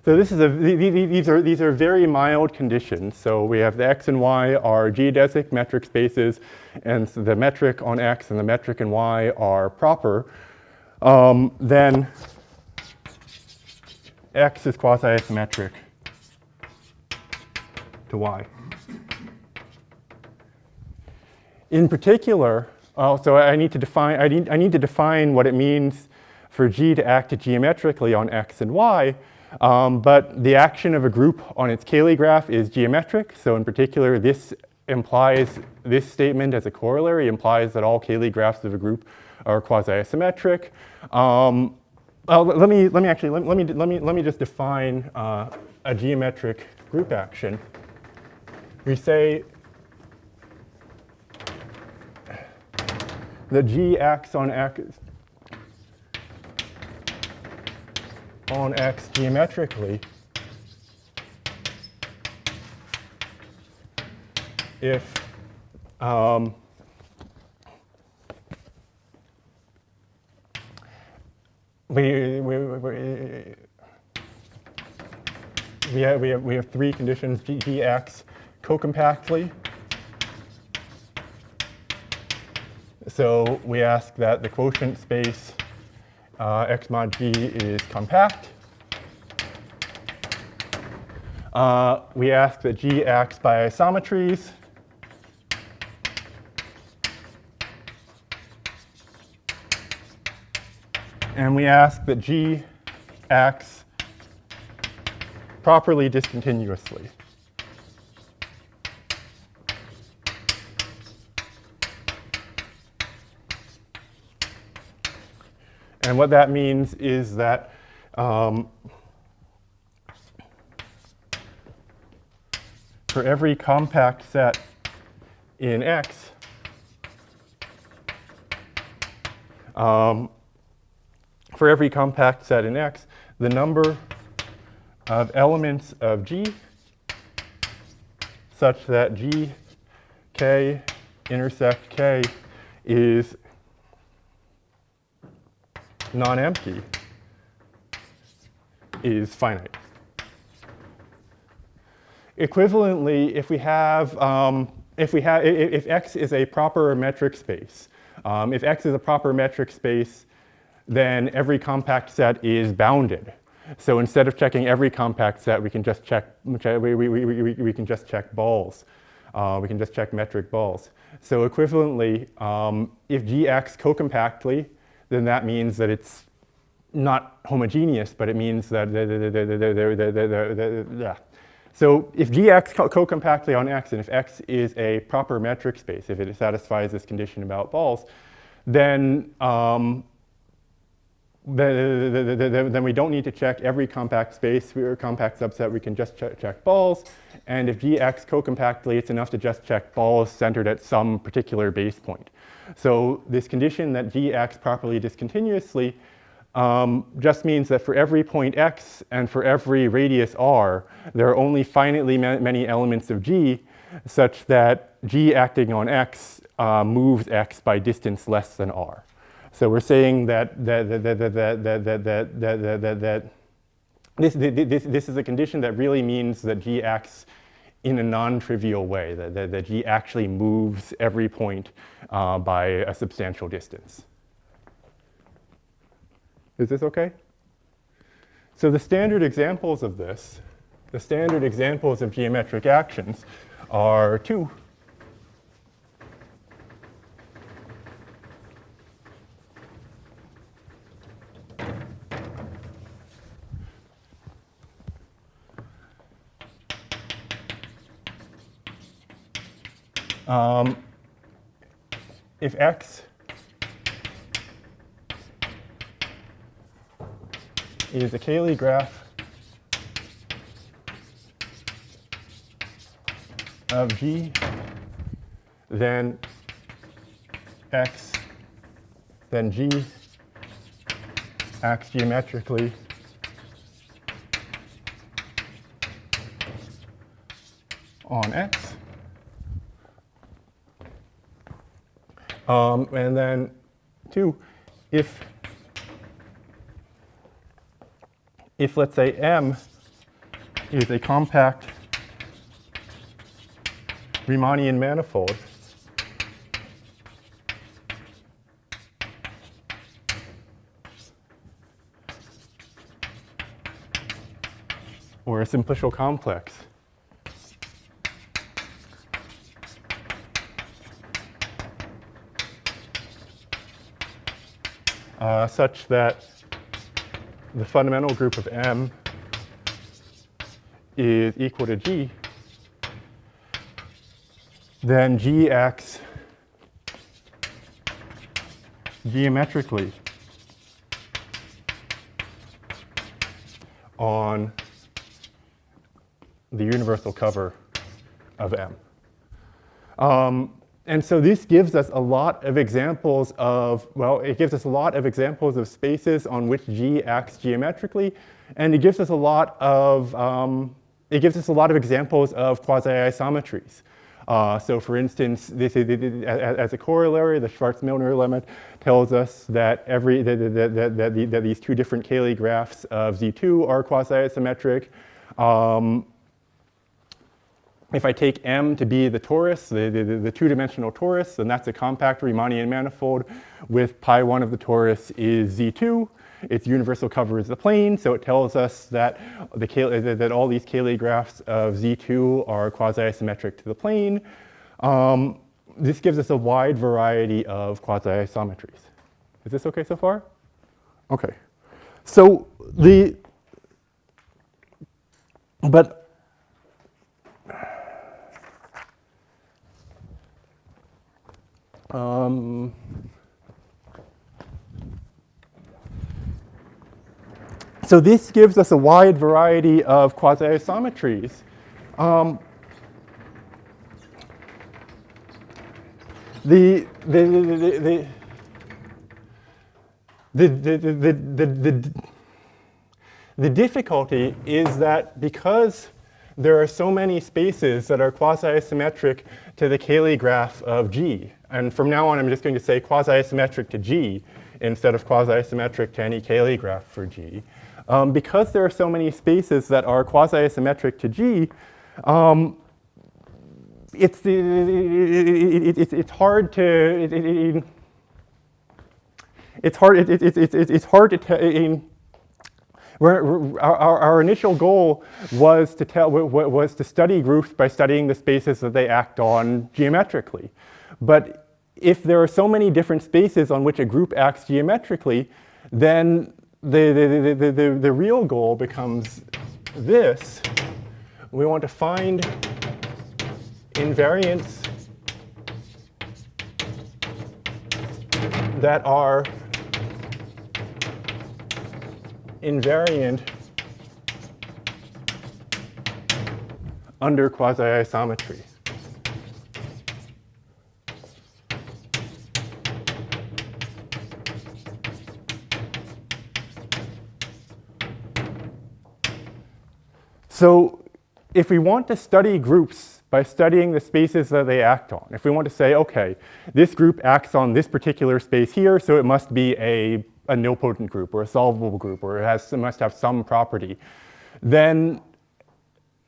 So this is these are very mild conditions. So we have the x and y are geodesic metric spaces, and so the metric on x and the metric in y are proper. Then x is quasi-symmetric to y. In particular, so I need to define what it means for G to act geometrically on x and y. But the action of a group on its Cayley graph is geometric. So in particular, this implies this statement as a corollary, implies that all Cayley graphs of a group are quasi-symmetric. Let me just define a geometric group action. We say the G acts on X geometrically if we have three conditions: G acts co-compactly. So we ask that the quotient space X mod G is compact. We ask that G acts by isometries. And we ask that G acts properly discontinuously. And what that means is that for every compact set in X, the number of elements of G such that G K intersect K is non-empty is finite. Equivalently, if X is a proper metric space, then every compact set is bounded. So instead of checking every compact set, we can just check balls. We can just check metric balls. So equivalently, if G acts co-compactly, then that means that it's not homogeneous, but it means that So if G acts co-compactly on X, and if X is a proper metric space, if it satisfies this condition about balls, then we don't need to check every compact space or compact subset. We can just check balls. And if G acts co-compactly, it's enough to just check balls centered at some particular base point. So this condition that G acts properly discontinuously just means that for every point X and for every radius R, there are only finitely many elements of G such that G acting on X moves X by distance less than R. So we're saying that this is a condition that really means that G acts in a non-trivial way, that G actually moves every point by a substantial distance. Is this okay? So the standard examples of this, the standard examples of geometric actions are two. If X is a Cayley graph of G, then X, then G acts geometrically on X. And then two, if let's say M is a compact Riemannian manifold, or a simplicial complex, such that the fundamental group of M then G acts geometrically on the universal cover of M. And so this gives us a lot of examples of, well, it gives us a lot of examples of spaces on which G acts geometrically, and it gives us a lot of examples of quasi-isometries. So for instance, this is, as a corollary, the Schwarz-Milner limit tells us that that these two different Cayley graphs of Z2 are quasi-symmetric. If I take M to be the torus, the two-dimensional torus, then that's a compact Riemannian manifold with pi1 of the torus is Z2. Its universal cover is the plane, so it tells us that, that all these Cayley graphs of Z2 are quasi-symmetric to the plane. This gives us a wide variety of quasi-isometries. Is this okay so far? Okay. So so this gives us a wide variety of quasi-isometries. The difficulty is that because there are so many spaces that are quasi-symmetric to the Cayley graph of G, and from now on I'm just going to say quasi-symmetric to G instead of quasi-symmetric to any Cayley graph for G. Because there are so many spaces that are quasi-symmetric to G, it's hard to tell. Our initial goal was to study groups by studying the spaces that they act on geometrically. But if there are so many different spaces on which a group acts geometrically, then the real goal becomes this. We want to find invariants that are invariant under quasi-isometry. So if we want to study groups by studying the spaces that they act on, if we want to say, okay, this group acts on this particular space here, so it must be a nilpotent group or a solvable group, or it must have some property, then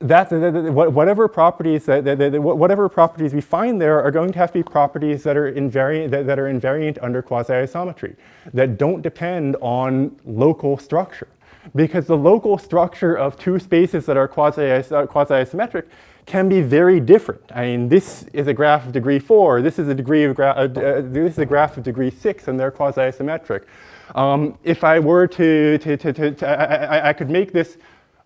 whatever properties we find there are going to have to be properties that are invariant under quasi-isometry, that don't depend on local structure. Because the local structure of two spaces that are quasi-symmetric can be very different. I mean, this is a graph of degree 4. This is a graph of degree 6, and they're quasi-symmetric. If I were I could make this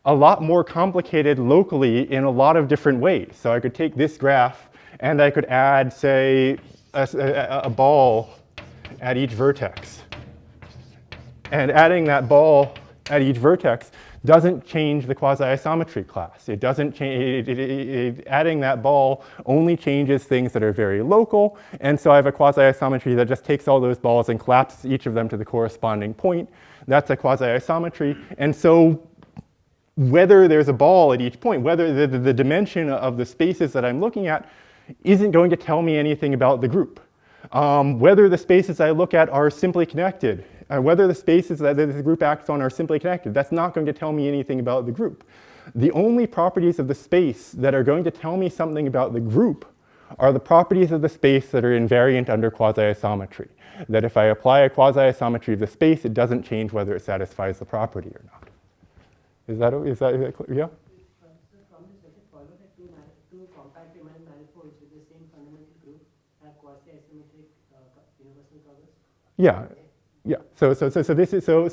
a lot more complicated locally in a lot of different ways. So I could take this graph and I could add, say, a ball at each vertex. And adding that ball at each vertex doesn't change the quasi-isometry class. It doesn't change, adding that ball only changes things that are very local, and so I have a quasi-isometry that just takes all those balls and collapses each of them to the corresponding point. That's a quasi-isometry, and so whether there's a ball at each point, whether the dimension of the spaces that I'm looking at isn't going to tell me anything about the group. Whether the spaces I look at are simply connected, whether the spaces that the group acts on are simply connected, that's not going to tell me anything about the group. The only properties of the space that are going to tell me something about the group are the properties of the space that are invariant under quasi-isometry. That if I apply a quasi-isometry of the space, it doesn't change whether it satisfies the property or not. Is that clear? Yeah? From this, does it follow that two compact Riemann manifolds with the same fundamental group have quasi-isometric universal covers? Yeah. Yeah. So this is so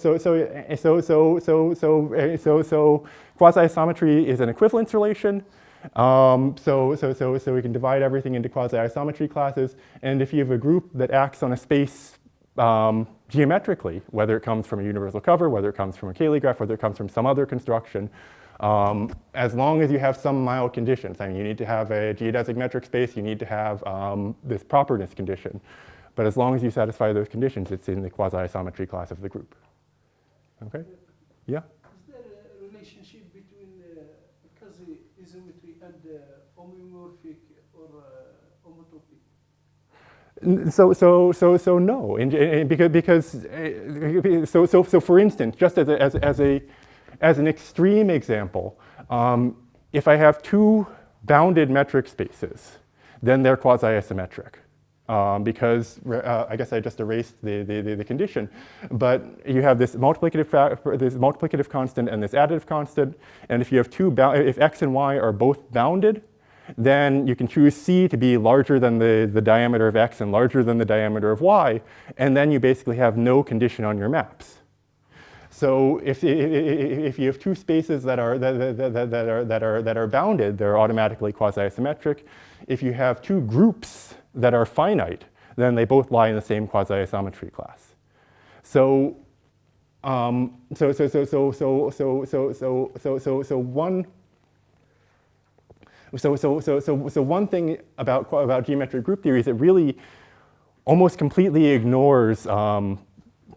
quasi-isometry is an equivalence relation. So we can divide everything into quasi-isometry classes. And if you have a group that acts on a space geometrically, whether it comes from a universal cover, whether it comes from a Cayley graph, whether it comes from some other construction, as long as you have some mild conditions. I mean, you need to have a geodesic metric space, you need to have this properness condition. But as long as you satisfy those conditions, it's in the quasi-isometry class of the group. Okay? Yeah? Is there a relationship between quasi-isometry and homeomorphic or homotopic? So no, so for instance, just as an extreme example, if I have two bounded metric spaces, then they're quasi-isometric. Because I guess I just erased the condition, but you have this multiplicative constant and this additive constant, and if you have if x and y are both bounded, then you can choose C to be larger than the diameter of x and larger than the diameter of y, and then you basically have no condition on your maps. So if you have two spaces that are bounded, they're automatically quasi-isometric. If you have two groups that are finite, then they both lie in the same quasi-isometry class. So one thing about geometric group theory is it really almost completely ignores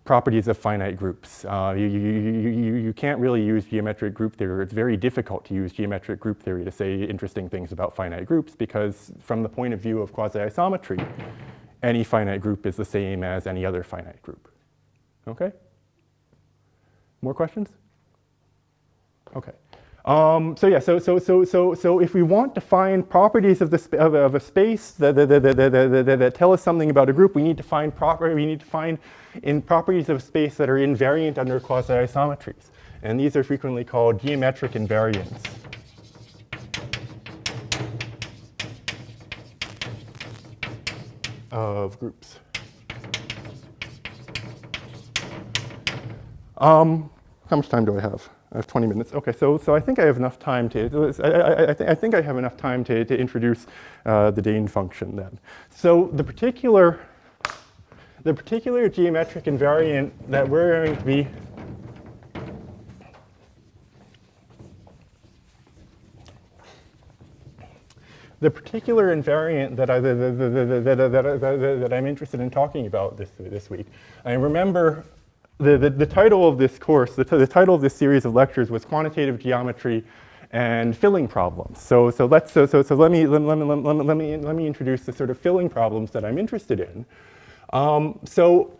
properties of finite groups. You can't really use geometric group theory. It's very difficult to use geometric group theory to say interesting things about finite groups because from the point of view of quasi-isometry, any finite group is the same as any other finite group. Okay? More questions? Okay. So if we want to find properties of a space that tell us something about a group, we need to find in properties of space that are invariant under quasi-isometries, and these are frequently called geometric invariants of groups. How much time do I have? I have 20 minutes. Okay, so I think I have enough time to. I think I have enough time to introduce the Dane function then. So the particular geometric invariant that we're going to be that I'm interested in talking about this week. I remember. The title of this course, the title of this series of lectures was Quantitative Geometry and Filling Problems. So let me introduce the sort of filling problems that I'm interested in. So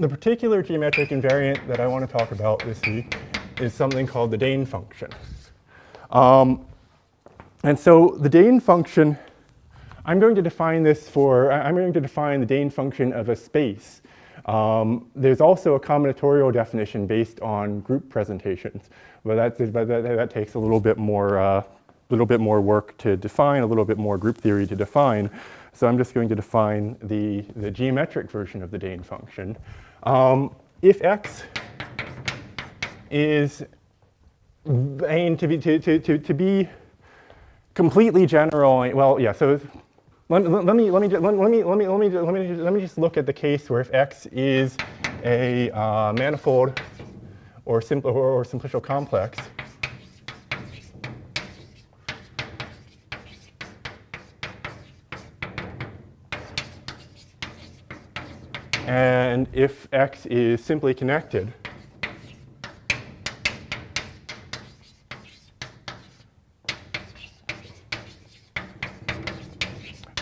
the particular geometric invariant that I want to talk about this week is something called the Dane function. And so the Dane function, I'm going to define the Dane function of a space. There's also a combinatorial definition based on group presentations, but that takes a little bit more work to define, a little bit more group theory to define. So I'm just going to define the geometric version of the Dane function. If x is aimed to be completely general, well, yeah. So let me just look at the case where if x is a manifold or simplicial complex, and if x is simply connected,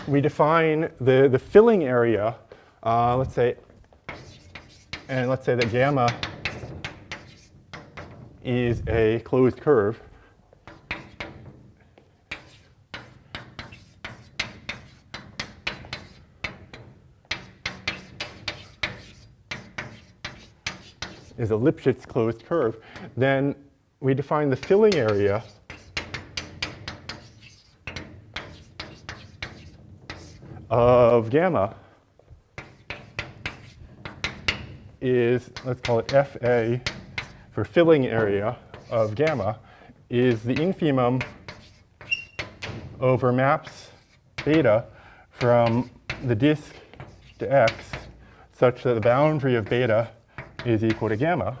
we define the filling area, let's say that gamma is a closed curve. Is a Lipschitz closed curve, then we define the filling area of gamma is, let's call it FA for filling area of gamma, is the infimum over maps beta from the disk to x such that the boundary of beta is equal to gamma.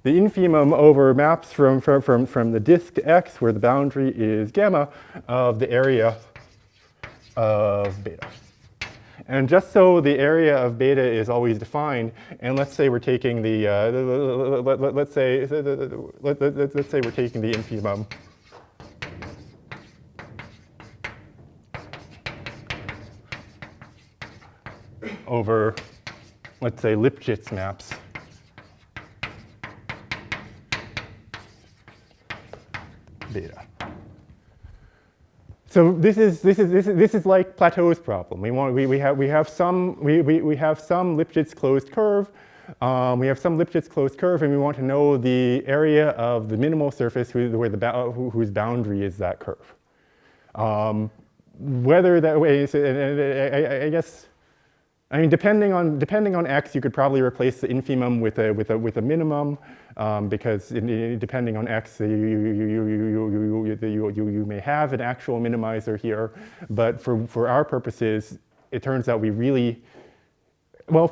The infimum over maps from the disk to x, where the boundary is gamma, of the area of beta. And just so the area of beta is always defined, and let's say we're taking the let's say we're taking the infimum over, let's say, Lipschitz maps. Beta. So this is like Plateau's problem. We have some Lipschitz closed curve. We have some Lipschitz closed curve, and we want to know the area of the minimal surface whose boundary is that curve. Whether that way, and I guess, I mean, depending on x, you could probably replace the infimum with a minimum, because depending on x, you may have an actual minimizer here. But for our purposes, it turns out we really yeah.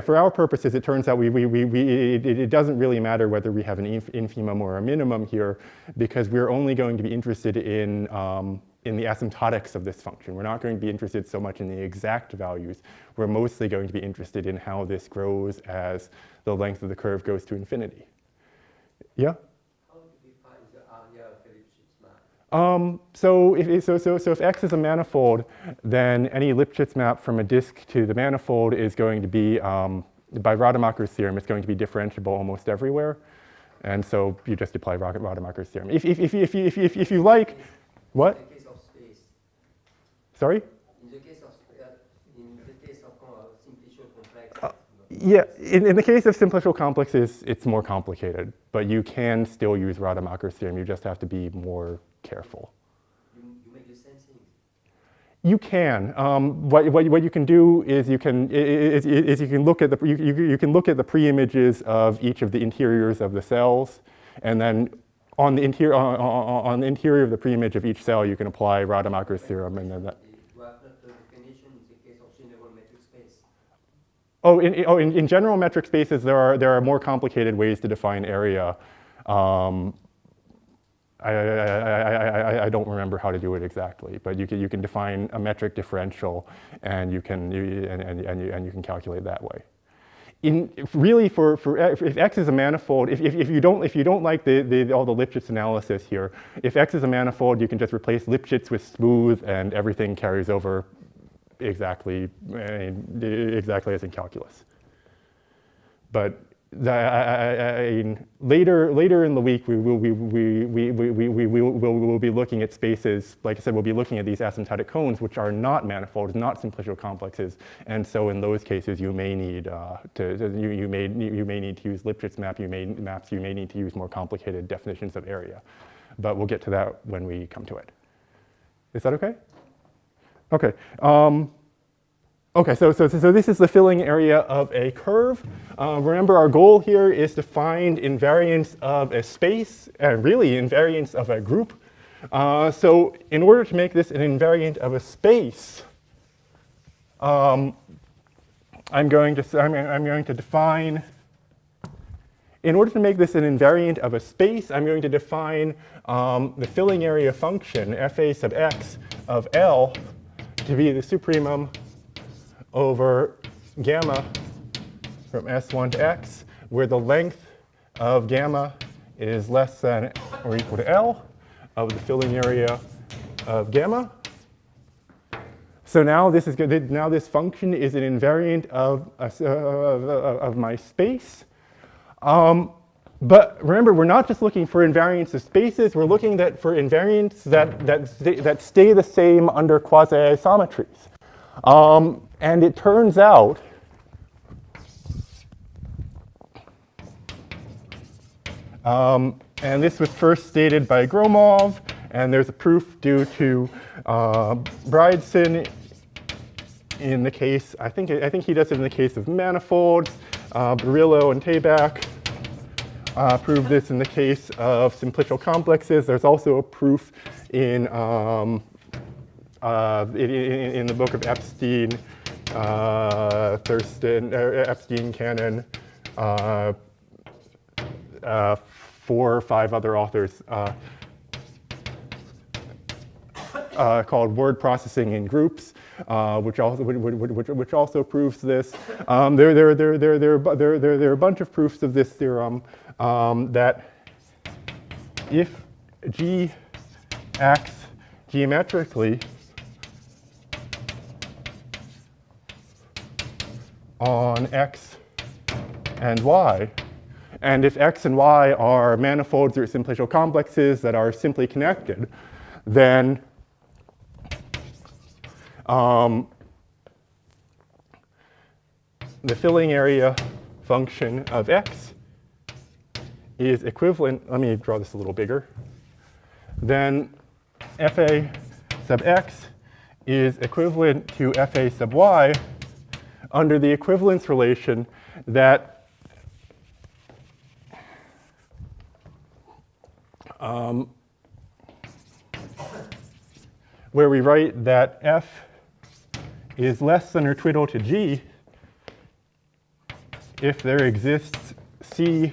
For our purposes, it turns out it doesn't really matter whether we have an infimum or a minimum here, because we're only going to be interested in the asymptotics of this function. We're not going to be interested so much in the exact values. We're mostly going to be interested in how this grows as the length of the curve goes to infinity. Yeah? How do you define the area of a Lipschitz map? So if X is a manifold, then any Lipschitz map from a disk to the manifold is going to be, by Rademacher's theorem, it's going to be differentiable almost everywhere. And so you just apply Rademacher's theorem. If you like, what? In the case of space. Sorry? In the case of simplicial complex. Yeah, in the case of simplicial complexes, it's more complicated, but you can still use Rademacher's theorem. You just have to be more careful. You make the same thing. You can. What you can do is you can look at the pre-images of each of the interiors of the cells, and then on the interior of the pre-image of each cell, you can apply Rademacher's theorem, and then that. You have not the definition in the case of general metric space. In general metric spaces, there are more complicated ways to define area. I don't remember how to do it exactly, but you can define a metric differential, and you can calculate that way. If X is a manifold, if you don't like all the Lipschitz analysis here, if X is a manifold, you can just replace Lipschitz with smooth, and everything carries over exactly as in calculus. But later in the week, we will be looking at spaces. Like I said, we'll be looking at these asymptotic cones, which are not manifolds, not simplicial complexes, and so in those cases, you may need to use Lipschitz maps. You may need to use more complicated definitions of area, but we'll get to that when we come to it. Is that okay? Okay. Okay, so this is the filling area of a curve. Remember, our goal here is to find invariance of a space, and really invariance of a group. So in order to make this an invariant of a space, I'm going to define. In order to make this an invariant of a space, I'm going to define the filling area function, fa sub x of L, to be the supremum over gamma from S1 to X, where the length of gamma is less than or equal to L of the filling area of gamma. So now this is good. Now this function is an invariant of my space. But remember, we're not just looking for invariants of spaces. We're looking for invariants that stay the same under quasi-isometries. And it turns out and this was first stated by Gromov, and there's a proof due to Bridson in the case, I think he does it in the case of manifolds, Barillo and Tabak prove this in the case of simplicial complexes. There's also a proof in the book of Epstein, Thurston, Epstein, Cannon, 4 or 5 other authors, called word processing in groups, which also proves this. There are a bunch of proofs of this theorem that if G acts geometrically on X and Y, and if X and Y are manifolds or simplicial complexes that are simply connected, then the filling area function of X is equivalent, let me draw this a little bigger, then Fa sub X is equivalent to Fa sub Y under the equivalence relation that where we write that F is less than or twiddle to G if there exists C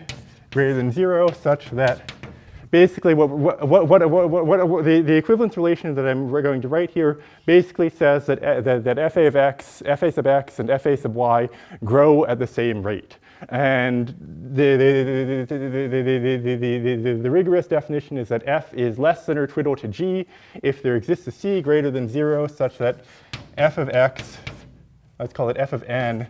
greater than 0 such that basically the equivalence relation that we're going to write here basically says that, that Fa of X, Fa sub X, and Fa sub Y grow at the same rate. And the rigorous definition is that F is less than or twiddle to G if there exists a C greater than 0 such that F of X, let's call it F of N,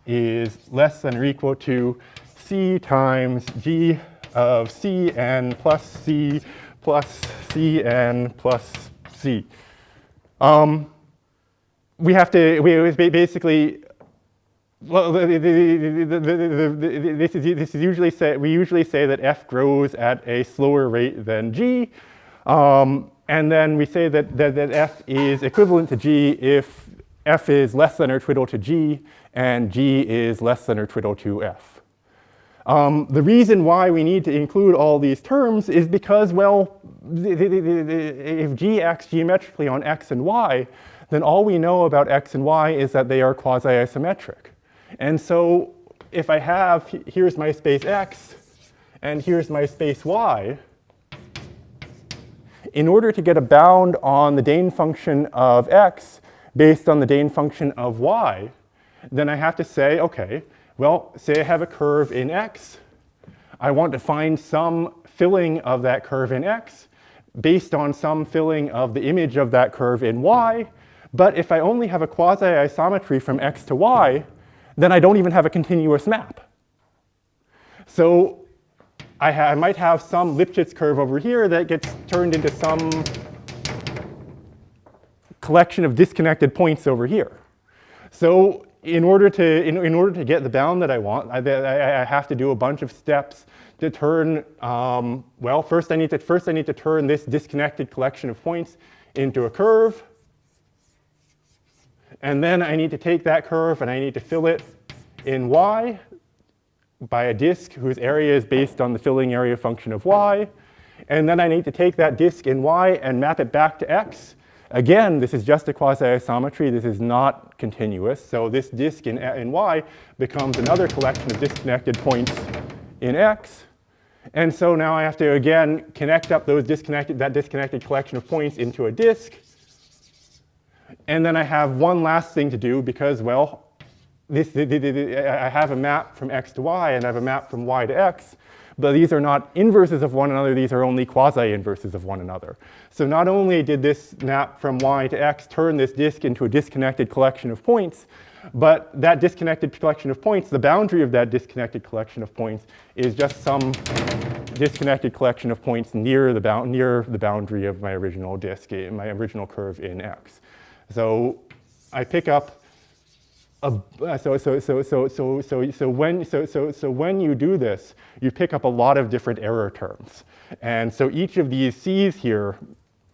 is less than or equal to C times G of Cn plus C plus Cn plus C. We have to, basically, well, this is usually we usually say that F grows at a slower rate than G, and then we say that F is equivalent to G if F is less than or twiddle to G and G is less than or twiddle to F. The reason why we need to include all these terms is because, well, if G acts geometrically on X and Y, then all we know about X and Y is that they are quasi-isometric. And so if I have, here's my space X, and here's my space Y, in order to get a bound on the Dane function of X based on the Dane function of Y, then I have to say, okay, well, say I have a curve in X. I want to find some filling of that curve in X based on some filling of the image of that curve in Y. But if I only have a quasi-isometry from X to Y, then I don't even have a continuous map. So I might have some Lipschitz curve over here that gets turned into some collection of disconnected points over here. So in order to get the bound that I want, I have to do a bunch of steps to turn, well, first I need to turn this disconnected collection of points into a curve. And then I need to take that curve and I need to fill it in Y by a disk whose area is based on the filling area function of Y. And then I need to take that disk in Y and map it back to X. Again, this is just a quasi-isometry. This is not continuous. So this disk in Y becomes another collection of disconnected points in X. And so now I have to, again, connect up that disconnected collection of points into a disk. And then I have one last thing to do because, well, I have a map from X to Y and I have a map from Y to X. But these are not inverses of one another, these are only quasi-inverses of one another. So not only did this map from Y to X turn this disk into a disconnected collection of points, but that disconnected collection of points, the boundary of that disconnected collection of points is just some disconnected collection of points near the boundary of my original disk, my original curve in X. So I pick up so when you do this, you pick up a lot of different error terms. And so each of these C's here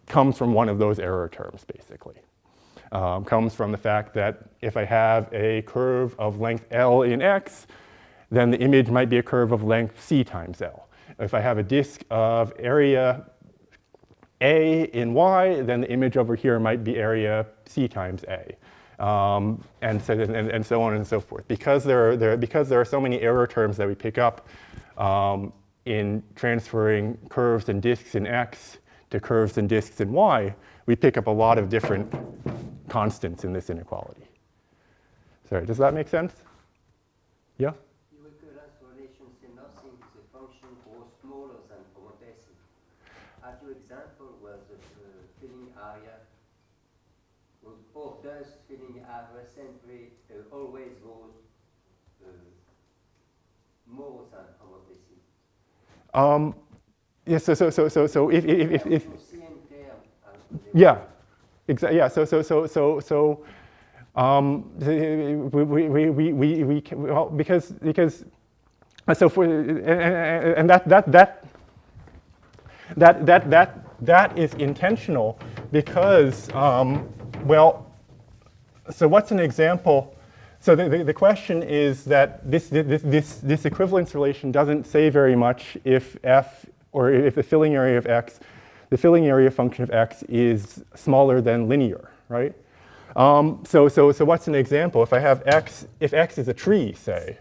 comes from one of those error terms, basically. Comes from the fact that if I have a curve of length L in X, then the image might be a curve of length C times L. If I have a disk of area A in Y, then the image over here might be area C times A. And so on and so forth. Because there are so many error terms that we pick up in transferring curves and disks in X to curves and disks in Y, we pick up a lot of different constants in this inequality. Sorry, does that make sense? Yeah? Euclidean relation say nothing is a function or smaller than homotacity. As your example was the filling area, or does filling area simply always goes more than homotacity? Yes, so if Yeah. exactly, yeah, we can, well, because so for and that is intentional because well, so what's an example? So the question is that this equivalence relation doesn't say very much if f, or if the filling area of x, the filling area function of x is smaller than linear, right? So what's an example? If I have x, if x is a tree, say,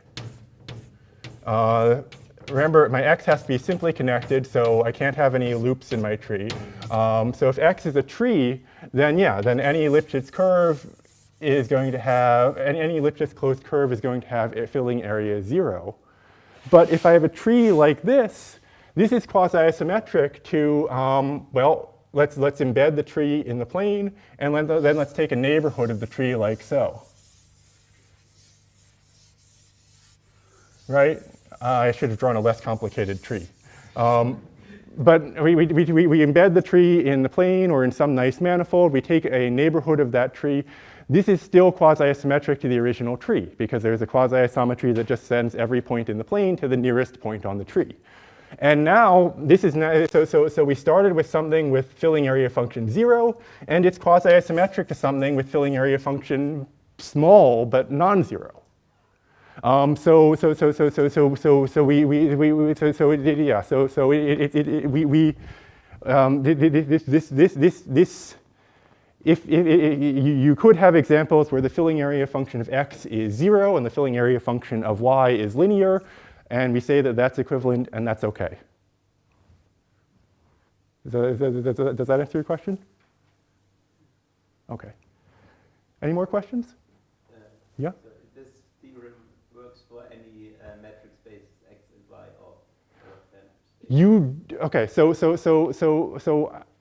remember my x has to be simply connected, so I can't have any loops in my tree. So if x is a tree, then yeah, then any Lipschitz curve is going to have, any Lipschitz closed curve is going to have a filling area 0. But if I have a tree like this is quasi-isometric to, well, let's embed the tree in the plane, and then let's take a neighborhood of the tree like so. Right? I should have drawn a less complicated tree. But we embed the tree in the plane or in some nice manifold. We take a neighborhood of that tree. This is still quasi-isometric to the original tree because there's a quasi-isometry that just sends every point in the plane to the nearest point on the tree. And now, this is now, so we started with something with filling area function 0, and it's quasi-isometric to something with filling area function small but non-zero. If you could have examples where the filling area function of x is 0 and the filling area function of y is linear, and we say that that's equivalent, and that's okay. Does that answer your question? Okay. Any more questions? Yeah? So this theorem works for any metric space x and y or okay,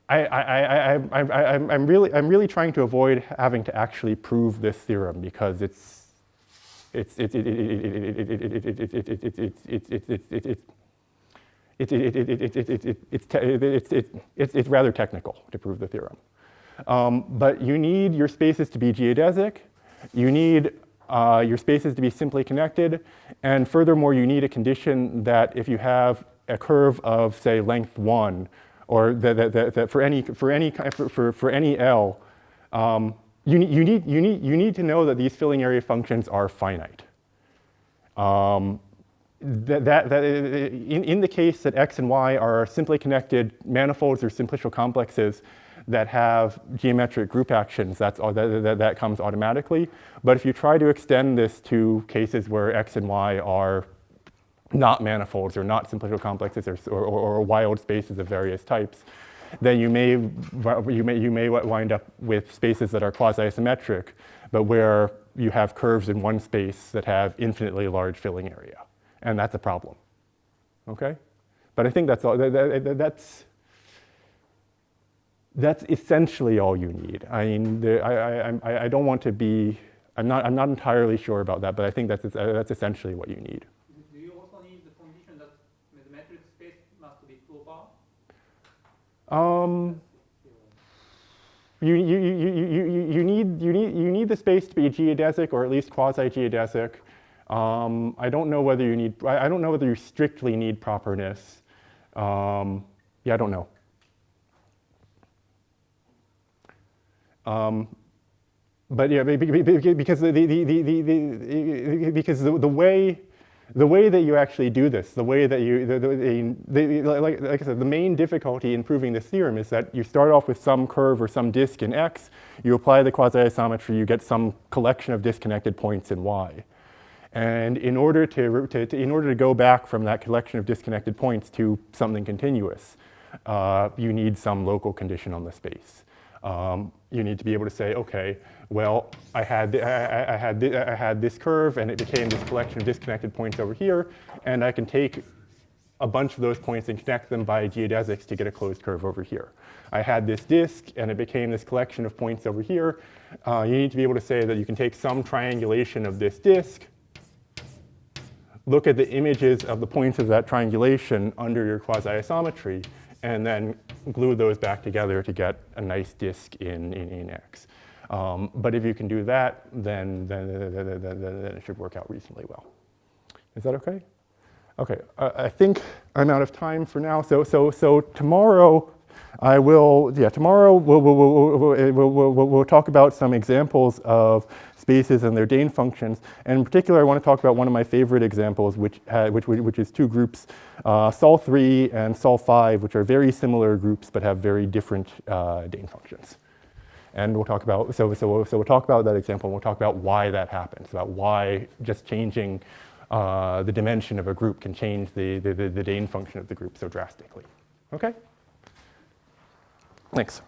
I'm really trying to avoid having to actually prove this theorem because it's rather technical to prove the theorem. But you need your spaces to be geodesic. You need your spaces to be simply connected. And furthermore, you need a condition that if you have a curve of, say, length 1, or that for any L, you need to know that these filling area functions are finite. In the case that x and y are simply connected manifolds or simplicial complexes that have geometric group actions, that comes automatically. But if you try to extend this to cases where x and y are not manifolds or not simplicial complexes or wild spaces of various types, then you may wind up with spaces that are quasi-isometric, but where you have curves in one space that have infinitely large filling area, and that's a problem. Okay, but I think that's all. That's essentially all you need. I mean, I don't want to be. I'm not entirely sure about that, but I think that's essentially what you need. Do you also need the condition that the metric space must be global? You need the space to be geodesic or at least quasi-geodesic. I don't know whether you strictly need properness. Yeah, I don't know. But yeah, because the The way that you actually do this, the way that you, like I said, the main difficulty in proving this theorem is that you start off with some curve or some disk in X, you apply the quasi-isometry, you get some collection of disconnected points in Y. And in order to go back from that collection of disconnected points to something continuous, you need some local condition on the space. You need to be able to say, okay, well, I had this curve, and it became this collection of disconnected points over here, and I can take a bunch of those points and connect them by geodesics to get a closed curve over here. I had this disk, and it became this collection of points over here. You need to be able to say that you can take some triangulation of this disk, look at the images of the points of that triangulation under your quasi-isometry, and then glue those back together to get a nice disk in X. But if you can do that, then it should work out reasonably well. Is that okay? Okay, I think I'm out of time for now. So tomorrow I will, tomorrow we'll talk about some examples of spaces and their Dane functions. And in particular, I want to talk about one of my favorite examples, which is two groups, Sol3 and Sol5, which are very similar groups but have very different Dane functions. And we'll talk about, so we'll talk about that example, and we'll talk about why that happens, about why just changing the dimension of a group can change the Dane function of the group so drastically. Okay? Thanks.